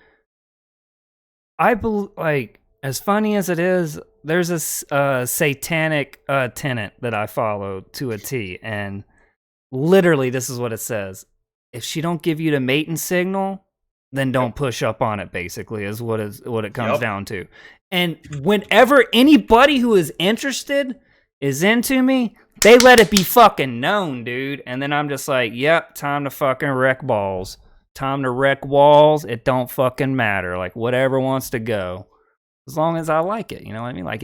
I believe, like, as funny as it is, there's a satanic tenet that I follow to a T, and literally this is what it says: if she don't give you the mating signal, then don't push up on it. Basically, is what it comes down to. And whenever anybody who is interested is into me, They let it be fucking known, dude. And then I'm just like, yep, time to fucking wreck balls. Time to wreck walls. It don't fucking matter. Like, whatever wants to go. As long as I like it. You know what I mean? Like,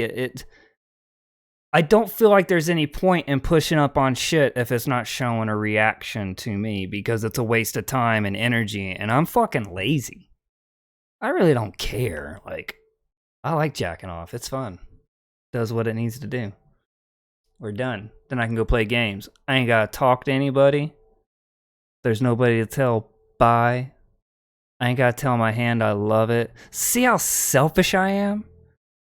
I don't feel like there's any point in pushing up on shit if it's not showing a reaction to me, because it's a waste of time and energy, and I'm fucking lazy. I really don't care. Like, I like jacking off. It's fun. Does what it needs to do. We're done. Then I can go play games. I ain't gotta talk to anybody. There's nobody to tell bye. I ain't gotta tell my hand I love it. See how selfish I am?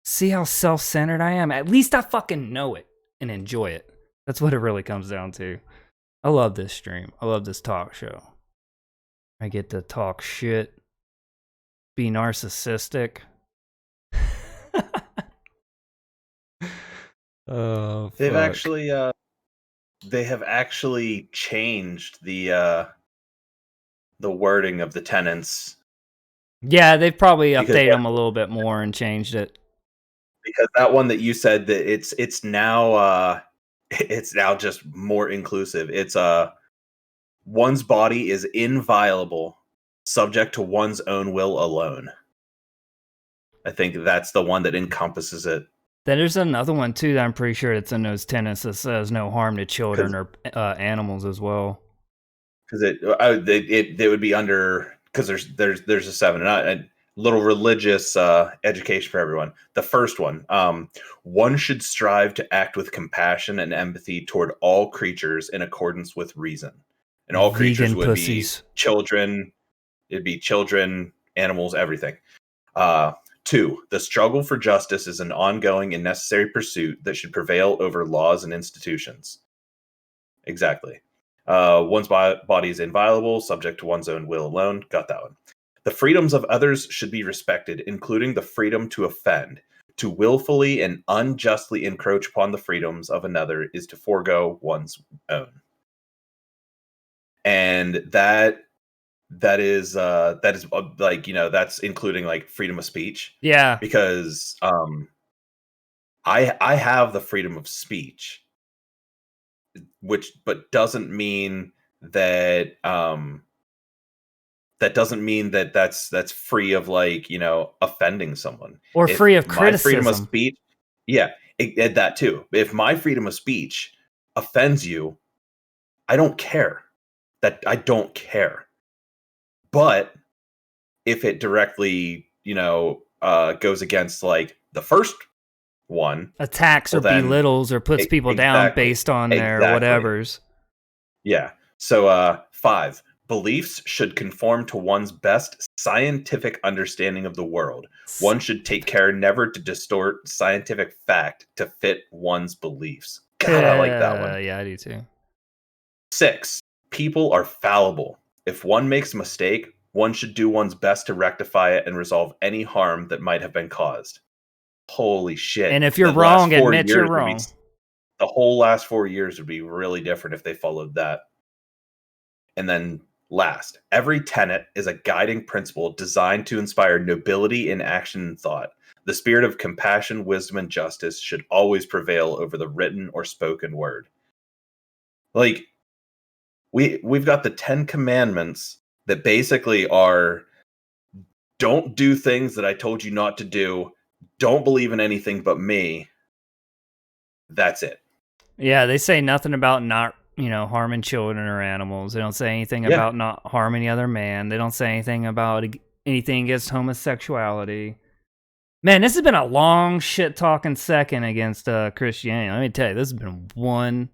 See how self-centered I am? At least I fucking know it and enjoy it. That's what it really comes down to. I love this stream. I love this talk show. I get to talk shit, be narcissistic. Oh, They've fuck. actually they have actually changed the wording of the tenants. Yeah, they've probably Because updated them a little bit more and changed it. Because that one that you said, that it's now it's now just more inclusive. It's one's body is inviolable, subject to one's own will alone. I think that's the one that encompasses it. Then there's another one too that I'm pretty sure it's in those tenants that says no harm to children or animals as well. Because it would be under, because there's a 7, and a little religious education for everyone. The first one, one should strive to act with compassion and empathy toward all creatures in accordance with reason, and all creatures Vegan would pussies. be children. It'd be children, animals, everything. 2, the struggle for justice is an ongoing and necessary pursuit that should prevail over laws and institutions. Exactly. One's body is inviolable, subject to one's own will alone. Got that one. The freedoms of others should be respected, including the freedom to offend. To willfully and unjustly encroach upon the freedoms of another is to forego one's own. And that is like, that's including like freedom of speech. Yeah. Because I have the freedom of speech, but doesn't mean that that's free of, like, offending someone Or free of criticism. My freedom of speech, yeah, that too. If my freedom of speech offends you, I don't care. I don't care. But if it directly, goes against, like, the first one, attacks or belittles or puts people down based on their whatevers. Yeah. So 5, beliefs should conform to one's best scientific understanding of the world. One should take care never to distort scientific fact to fit one's beliefs. God, I like that one. Yeah, I do too. 6, people are fallible. If one makes a mistake, one should do one's best to rectify it and resolve any harm that might have been caused. Holy shit. And if you're wrong, admit you're wrong. The whole last 4 years would be really different if they followed that. And then last, every tenet is a guiding principle designed to inspire nobility in action and thought. The spirit of compassion, wisdom, and justice should always prevail over the written or spoken word. Like, we've got the 10 commandments that basically are: don't do things that I told you not to do. Don't believe in anything but me. That's it. Yeah, they say nothing about not, harming children or animals. They don't say anything about not harming any other man. They don't say anything about anything against homosexuality. Man, this has been a long shit-talking second against Christianity. Let me tell you, this has been one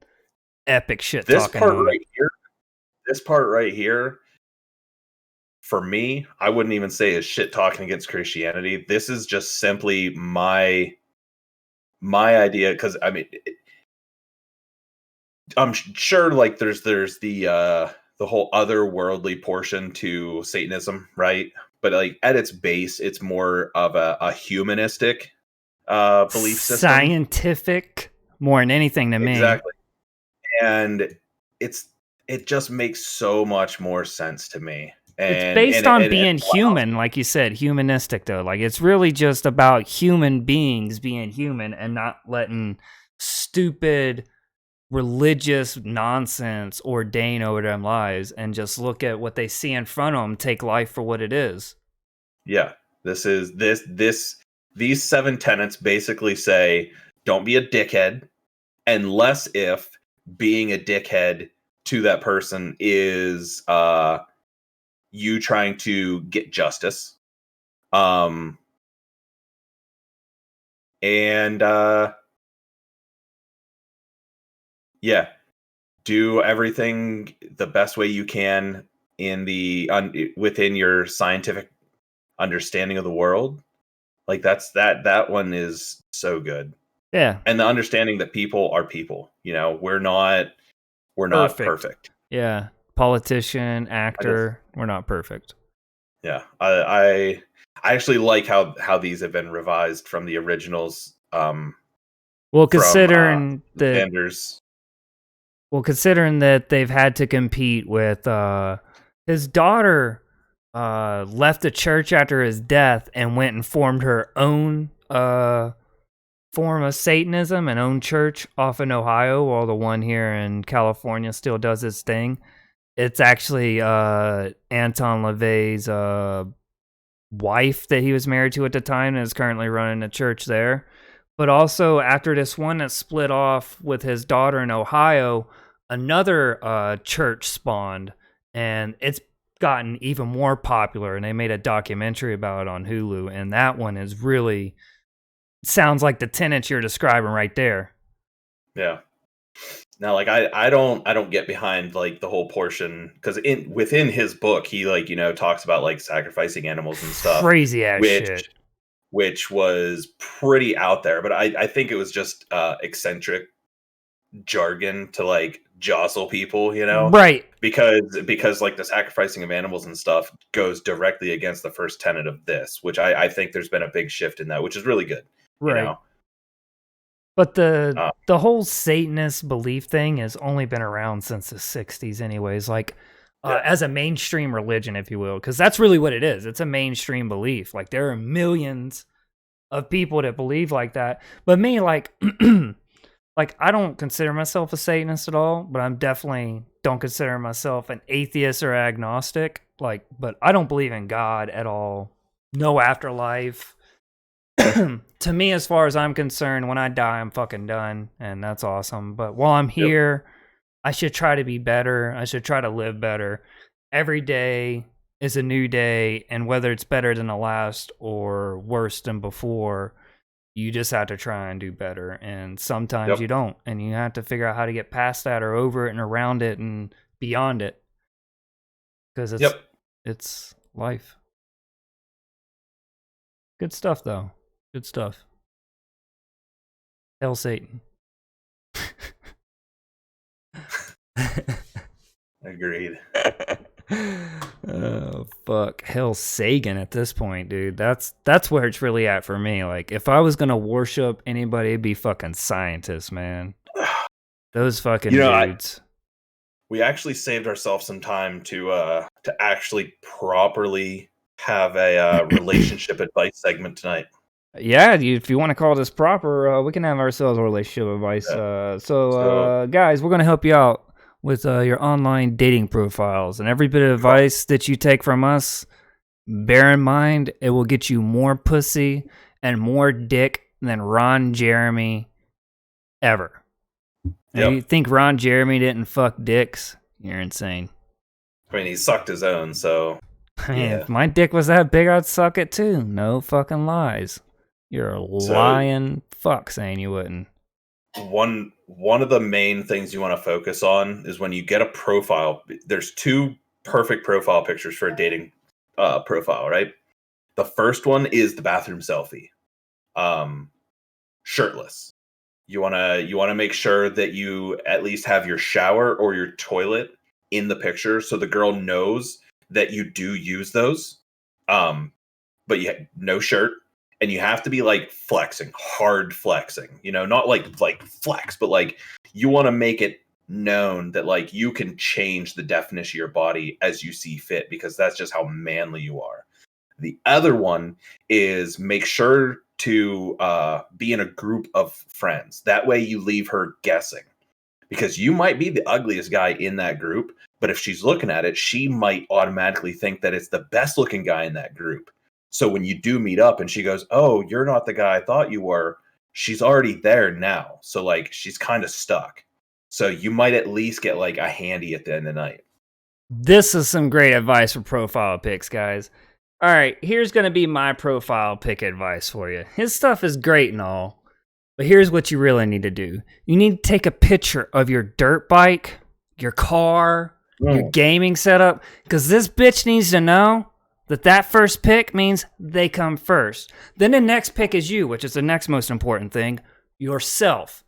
epic shit-talking moment. This part right here, for me, I wouldn't even say is shit-talking against Christianity. This is just simply my idea, because, I mean, I'm sure, like, there's the whole otherworldly portion to Satanism, right? But, like, at its base, it's more of a humanistic belief system. Scientific, more than anything to me. Exactly. And it just makes so much more sense to me. It's based on being human, like you said, humanistic, though. Like, it's really just about human beings being human and not letting stupid religious nonsense ordain over their lives and just look at what they see in front of them, take life for what it is. Yeah. These 7 tenets basically say don't be a dickhead unless if being a dickhead to that person is you trying to get justice. And yeah, do everything the best way you can in within your scientific understanding of the world. Like that one is so good. Yeah. And the understanding that people are people, we're not perfect. Yeah. Politician, actor, we're not perfect. Yeah. I actually like how these have been revised from the originals. Well, considering Sanders. Well, considering that they've had to compete with his daughter left the church after his death and went and formed her own form of Satanism and own church off in Ohio, while the one here in California still does its thing. It's actually Anton LaVey's wife that he was married to at the time and is currently running a church there. But also after this one that split off with his daughter in Ohio, another church spawned, and it's gotten even more popular, and they made a documentary about it on Hulu, and that one is really sounds like the tenets you're describing right there. Yeah. Now, like I don't get behind like the whole portion, because within his book he talks about like sacrificing animals and stuff, crazy ass shit, which was pretty out there. But I think it was just eccentric jargon to like jostle people, right? Because like the sacrificing of animals and stuff goes directly against the first tenet of this, which I think there's been a big shift in that, which is really good, right? But the whole Satanist belief thing has only been around since the 60s anyways, like as a mainstream religion, if you will, because that's really what it is. It's a mainstream belief. Like there are millions of people that believe like that. But me, like, like I don't consider myself a Satanist at all, but I'm definitely don't consider myself an atheist or agnostic. Like, but I don't believe in God at all. No afterlife. To me, as far as I'm concerned, when I die, I'm fucking done, and that's awesome. But while I'm here, I should try to be better. I should try to live better. Every day is a new day, and whether it's better than the last or worse than before, you just have to try and do better. And sometimes you don't, and you have to figure out how to get past that or over it and around it and beyond it. Because it's life. Good stuff, though. Good stuff. Hell Satan. Agreed. Oh fuck, Hell Sagan at this point, dude. That's where it's really at for me. Like, if I was gonna worship anybody, it'd be fucking scientists, man. Those fucking dudes. We actually saved ourselves some time to actually properly have a relationship advice segment tonight. Yeah, if you want to call this proper, we can have ourselves a relationship advice. So, guys, we're going to help you out with your online dating profiles. And every bit of advice that you take from us, bear in mind, it will get you more pussy and more dick than Ron Jeremy ever. You think Ron Jeremy didn't fuck dicks? You're insane. I mean, he sucked his own, so... Man, if my dick was that big, I'd suck it too. No fucking lies. You're a lying fuck saying you wouldn't. One of the main things you want to focus on is when you get a profile. There's 2 perfect profile pictures for a dating profile, right? The first one is the bathroom selfie, shirtless. You wanna make sure that you at least have your shower or your toilet in the picture, so the girl knows that you do use those. But you have no shirt. And you have to be like flexing, hard flexing, not like flex, but like you want to make it known that like you can change the definition of your body as you see fit, because that's just how manly you are. The other one is make sure to be in a group of friends. That way you leave her guessing, because you might be the ugliest guy in that group, but if she's looking at it, she might automatically think that it's the best looking guy in that group. So when you do meet up and she goes, "Oh, you're not the guy I thought you were," she's already there now. So like she's kind of stuck. So you might at least get like a handy at the end of the night. This is some great advice for profile pics, guys. All right, here's going to be my profile pic advice for you. His stuff is great and all, but here's what you really need to do. You need to take a picture of your dirt bike, your car, your gaming setup, because this bitch needs to know that first pick means they come first. Then the next pick is you, which is the next most important thing, yourself.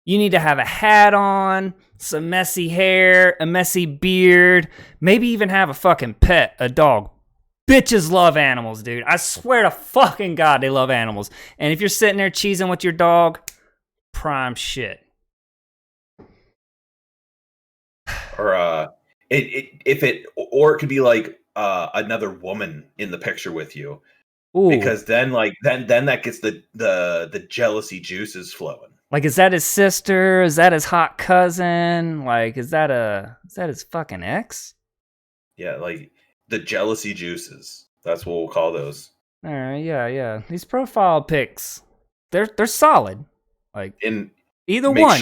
You need to have a hat on, some messy hair, a messy beard, maybe even have a fucking pet, a dog. Bitches love animals, dude. I swear to fucking God, they love animals. And if you're sitting there cheesing with your dog, prime shit. Or it could be like another woman in the picture with you. Ooh. Because then that gets the jealousy juices flowing. Like, is that his sister? Is that his hot cousin? Like, is that his fucking ex? Yeah, like the jealousy juices. That's what we'll call those. All right, yeah. These profile pics, they're solid. Like, in either one.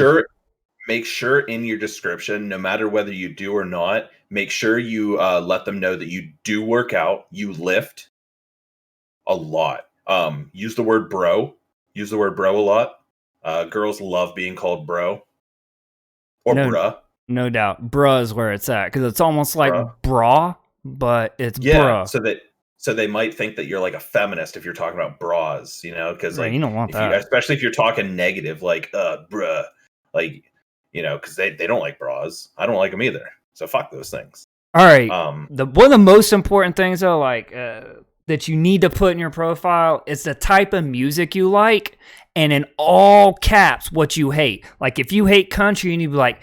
Make sure in your description, no matter whether you do or not, make sure you let them know that you do work out, you lift a lot. Use the word bro. Use the word bro a lot. Girls love being called bro or bruh. No doubt. Bruh is where it's at because it's almost like bra, but it's bruh. So they might think that you're like a feminist if you're talking about bras, you know, because like you don't want that. Especially if you're talking negative, like bruh, like, you know, because they don't like bras. I don't like them either. So fuck those things. All right. One of the most important things though, like that you need to put in your profile is the type of music you like, and in all caps what you hate. Like if you hate country, you need to be like,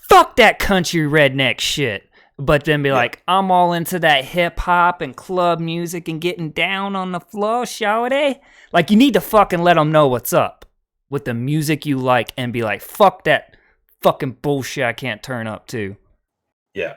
fuck that country redneck shit. But then be like, I'm all into that hip hop and club music and getting down on the floor, shawty. Like you need to fucking let them know what's up with the music you like and be like, fuck that fucking bullshit I can't turn up to. Yeah.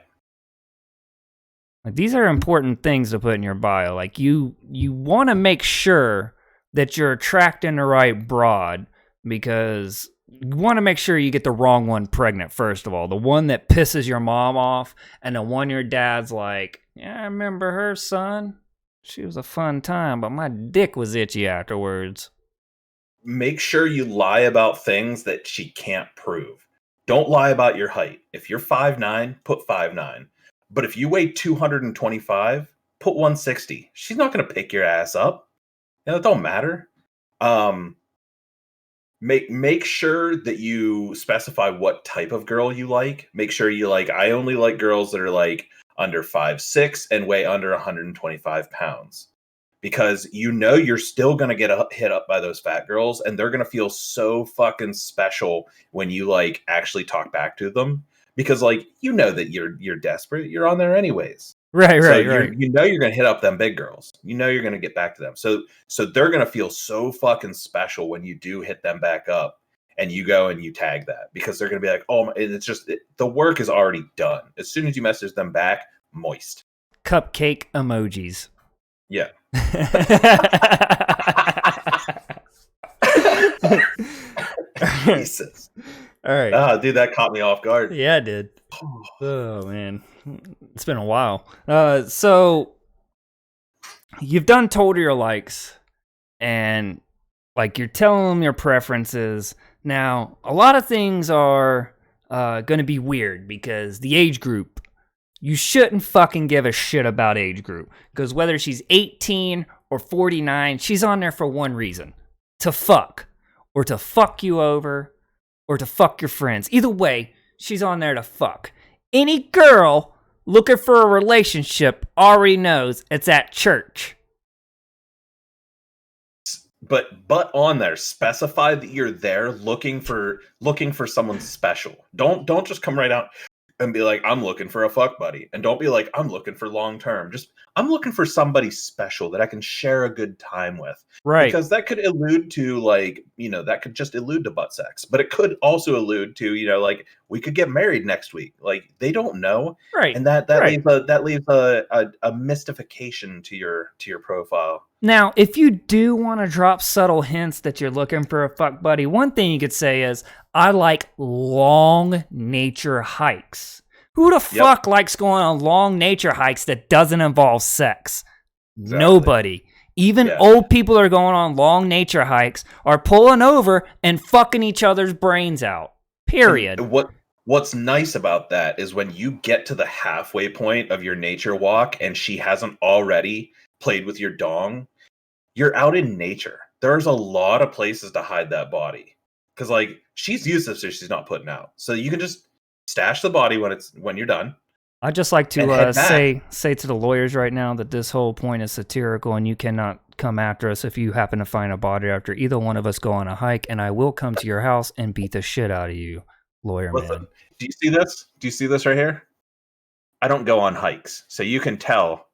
Like these are important things to put in your bio. Like you want to make sure that you're attracting the right broad, because you want to make sure you get the wrong one pregnant, first of all. The one that pisses your mom off, and the one your dad's like, yeah, I remember her, son. She was a fun time, but my dick was itchy afterwards. Make sure you lie about things that she can't prove. Don't lie about your height. If you're 5'9", put 5'9". But if you weigh 225, put 160. She's not going to pick your ass up. You know, it don't matter. Make sure that you specify what type of girl you like. Make sure you like, I only like girls that are like under 5'6" and weigh under 125 pounds. Because you know you're still going to get hit up by those fat girls, and they're going to feel so fucking special when you like actually talk back to them. Because like, you know that you're desperate. You're on there anyways. Right. You know you're going to hit up them big girls. You know you're going to get back to them. So they're going to feel so fucking special when you do hit them back up and you go and you tag that, because they're going to be like, oh, it's just the work is already done. As soon as you message them back, moist. Cupcake emojis. Yeah. Jesus. All right. Ah, dude, that caught me off guard. Yeah, it did. Oh man, it's been a while. So you've done told her your likes, and like you're telling them your preferences. Now, a lot of things are going to be weird because the age group. You shouldn't fucking give a shit about age group, because whether she's 18 or 49, she's on there for one reason: to fuck, or to fuck you over, or to fuck your friends. Either way, she's on there to fuck. Any girl looking for a relationship already knows it's at church. But on there, specify that you're there looking for someone special. Don't just come right out. and be like, I'm looking for a fuck buddy. And don't be like, I'm looking for long term. Just, I'm looking for somebody special that I can share a good time with. Right. Because that could allude to, like, that could just allude to butt sex. But it could also allude to, like, we could get married next week. Like, they don't know. Right. And that leaves a mystification to your profile. Now, if you do want to drop subtle hints that you're looking for a fuck buddy, one thing you could say is, I like long nature hikes. Who the fuck likes going on long nature hikes that doesn't involve sex? Exactly. Nobody. Even old people that are going on long nature hikes are pulling over and fucking each other's brains out. Period. And what's nice about that is when you get to the halfway point of your nature walk and she hasn't already played with your dong, you're out in nature. There's a lot of places to hide that body. Because, like, she's useless if she's not putting out. So you can just stash the body when you're done. I'd just like to say to the lawyers right now that this whole point is satirical and you cannot come after us if you happen to find a body after either one of us go on a hike, and I will come to your house and beat the shit out of you, lawyer man. Do you see this? Do you see this right here? I don't go on hikes, so you can tell.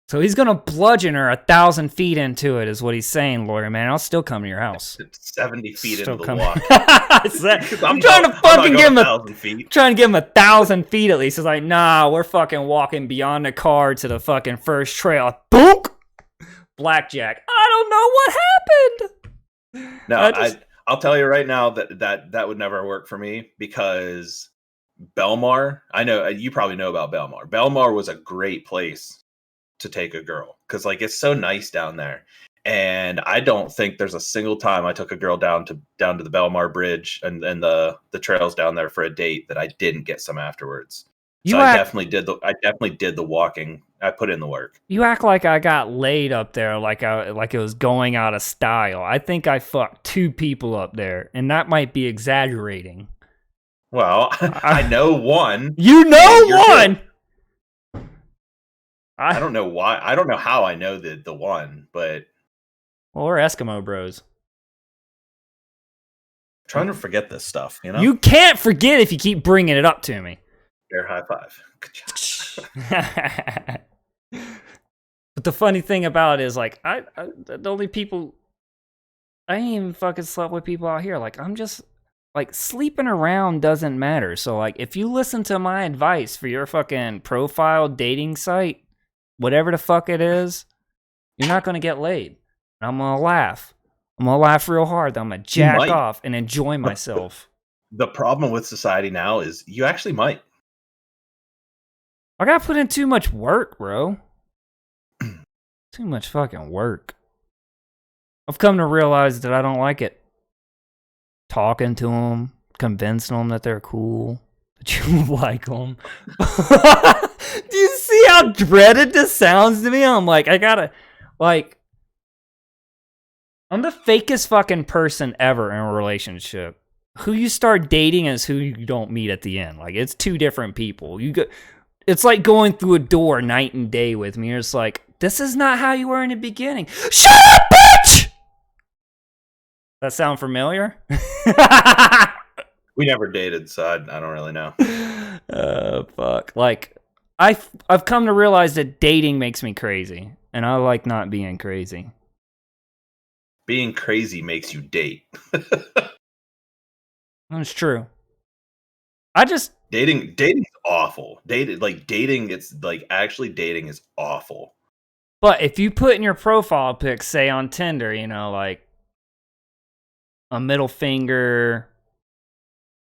So he's going to bludgeon her 1,000 feet into it is what he's saying, lawyer man. I'll still come to your house. It's 70 feet into the walk. I'm trying to fucking give him 1,000 feet. Trying to give him 1,000 feet at least. It's like, nah, we're fucking walking beyond the car to the fucking first trail. Boom! Blackjack. I don't know what happened. No, I'll tell you right now that would never work for me because Belmar, I know you probably know about Belmar. Belmar was a great place to take a girl because, like, it's so nice down there, and I don't think there's a single time I took a girl down to the Belmar Bridge and the trails down there for a date that I didn't get some afterwards. I definitely did the walking. I put in the work. You act like I got laid up there, like it was going out of style. I think I fucked 2 people up there, and that might be exaggerating. Well, I know one. You know one. I don't know why. I don't know how I know the one, but we're Eskimo bros. I'm trying to forget this stuff, you know? You can't forget if you keep bringing it up to me. Air high five. But the funny thing about it is, like, the only people I ain't even fucking slept with people out here. Like, I'm just like, sleeping around doesn't matter. So, like, if you listen to my advice for your fucking profile dating site, whatever the fuck it is, you're not gonna get laid. I'm gonna laugh. I'm gonna laugh real hard. I'm gonna jack off and enjoy myself. The problem with society now is you actually might. I gotta put in too much work, bro. Too much fucking work. I've come to realize that I don't like it. Talking to them, convincing them that they're cool, that you like them. Do you see how dreaded this sounds to me? I'm like, I gotta, like, I'm the fakest fucking person ever in a relationship. Who you start dating is who you don't meet at the end. Like, it's 2 different people. It's like going through a door night and day with me. It's like, this is not how you were in the beginning. Shut up, bitch! That sound familiar? We never dated, so I don't really know. Fuck. Like, I've come to realize that dating makes me crazy, and I like not being crazy. Being crazy makes you date. That's true. Dating's awful. Dating, it's like, actually dating is awful. But if you put in your profile pic, say on Tinder, you know, like a middle finger,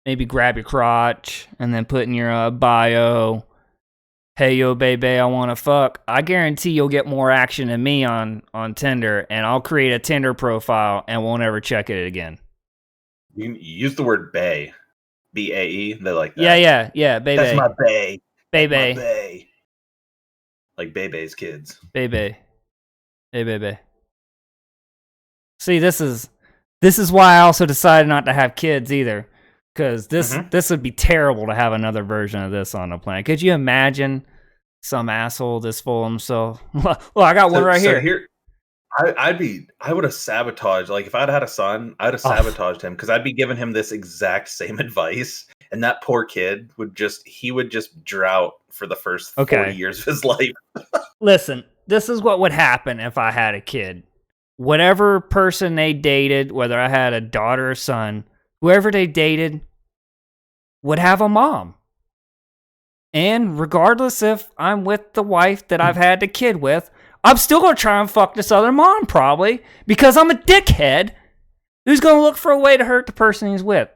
maybe grab your crotch, and then put in your bio, hey, yo, baby, I want to fuck. I guarantee you'll get more action than me on Tinder, and I'll create a Tinder profile and won't ever check it again. You use the word bae. B-A-E. They like that. Yeah, baby. That's my bae. Baby. My bae. Like Bebe's kids. Baby. Hey, baby. See, this is why I also decided not to have kids either. Because this would be terrible to have another version of this on the planet. Could you imagine some asshole this full of himself? Well, I got one right here. I would have sabotaged. Like if I'd had a son, I'd have sabotaged him because I'd be giving him this exact same advice, and that poor kid would just drought for the first 40 years of his life. Listen, this is what would happen if I had a kid. Whatever person they dated, whether I had a daughter or son, whoever they dated would have a mom. And regardless if I'm with the wife that I've had the kid with, I'm still going to try and fuck this other mom, probably, because I'm a dickhead who's going to look for a way to hurt the person he's with.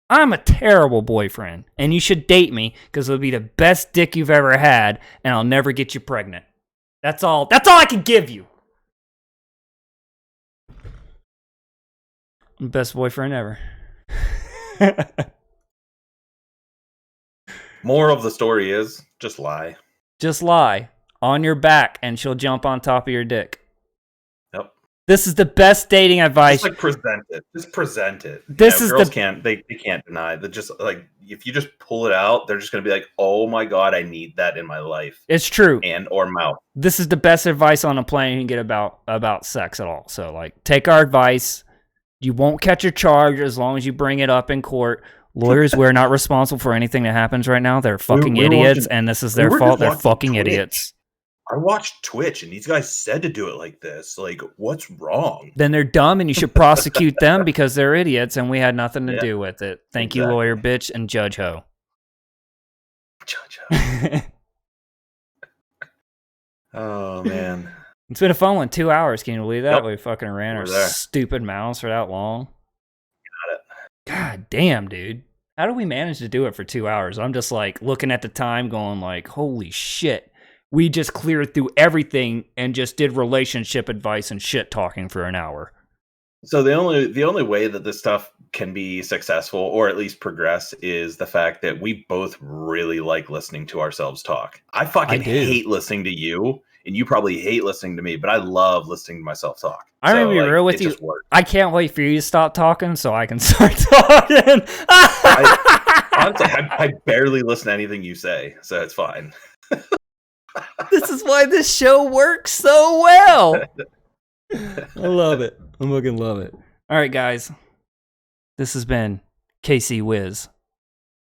I'm a terrible boyfriend, and you should date me because it'll be the best dick you've ever had, and I'll never get you pregnant. That's all I can give you. I'm the best boyfriend ever. Moral of the story is, just lie. Just lie. On your back, and she'll jump on top of your dick. Yep. This is the best dating advice. Just present it. Just present it. This is girls can't deny that. Just like if you just pull it out, they're just gonna be like, "Oh my god, I need that in my life." It's true. And or mouth. This is the best advice on a plane you can get about sex at all. So like, take our advice. You won't catch a charge as long as you bring it up in court. Lawyers, we're not responsible for anything that happens right now. They're fucking idiots, and this is their fault. They're fucking idiots. I watched Twitch, and these guys said to do it like this. Like, what's wrong? Then they're dumb, and you should prosecute them because they're idiots, and we had nothing to do with it. Thank you, lawyer bitch and Judge Ho. Judge Ho. Oh, man. It's been a fun one. 2 hours. Can you believe that? Yep. We fucking ran our stupid mouths for that long. Got it. God damn, dude. How do we manage to do it for 2 hours? I'm just like looking at the time going like, holy shit. We just cleared through everything and just did relationship advice and shit talking for an hour. So the only way that this stuff can be successful or at least progress is the fact that we both really like listening to ourselves talk. I fucking hate listening to you, and you probably hate listening to me, but I love listening to myself talk. I'm gonna be real with you. I can't wait for you to stop talking so I can start talking. Honestly, I barely listen to anything you say, so it's fine. This is why this show works so well. I love it. I fucking love it. All right, guys. This has been KC Wiz.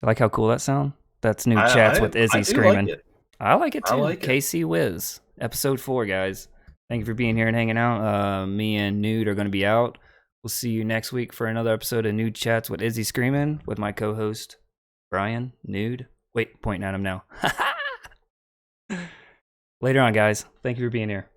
You like how cool that sounds? That's Knewd Chats with IzzyScreamin. I like it too. KC Wiz. Episode 4, guys. Thank you for being here and hanging out. Me and Knewd are going to be out. We'll see you next week for another episode of Knewd Chats with IzzyScreamin with my co-host, Brian Knewd. Wait, pointing at him now. Later on, guys. Thank you for being here.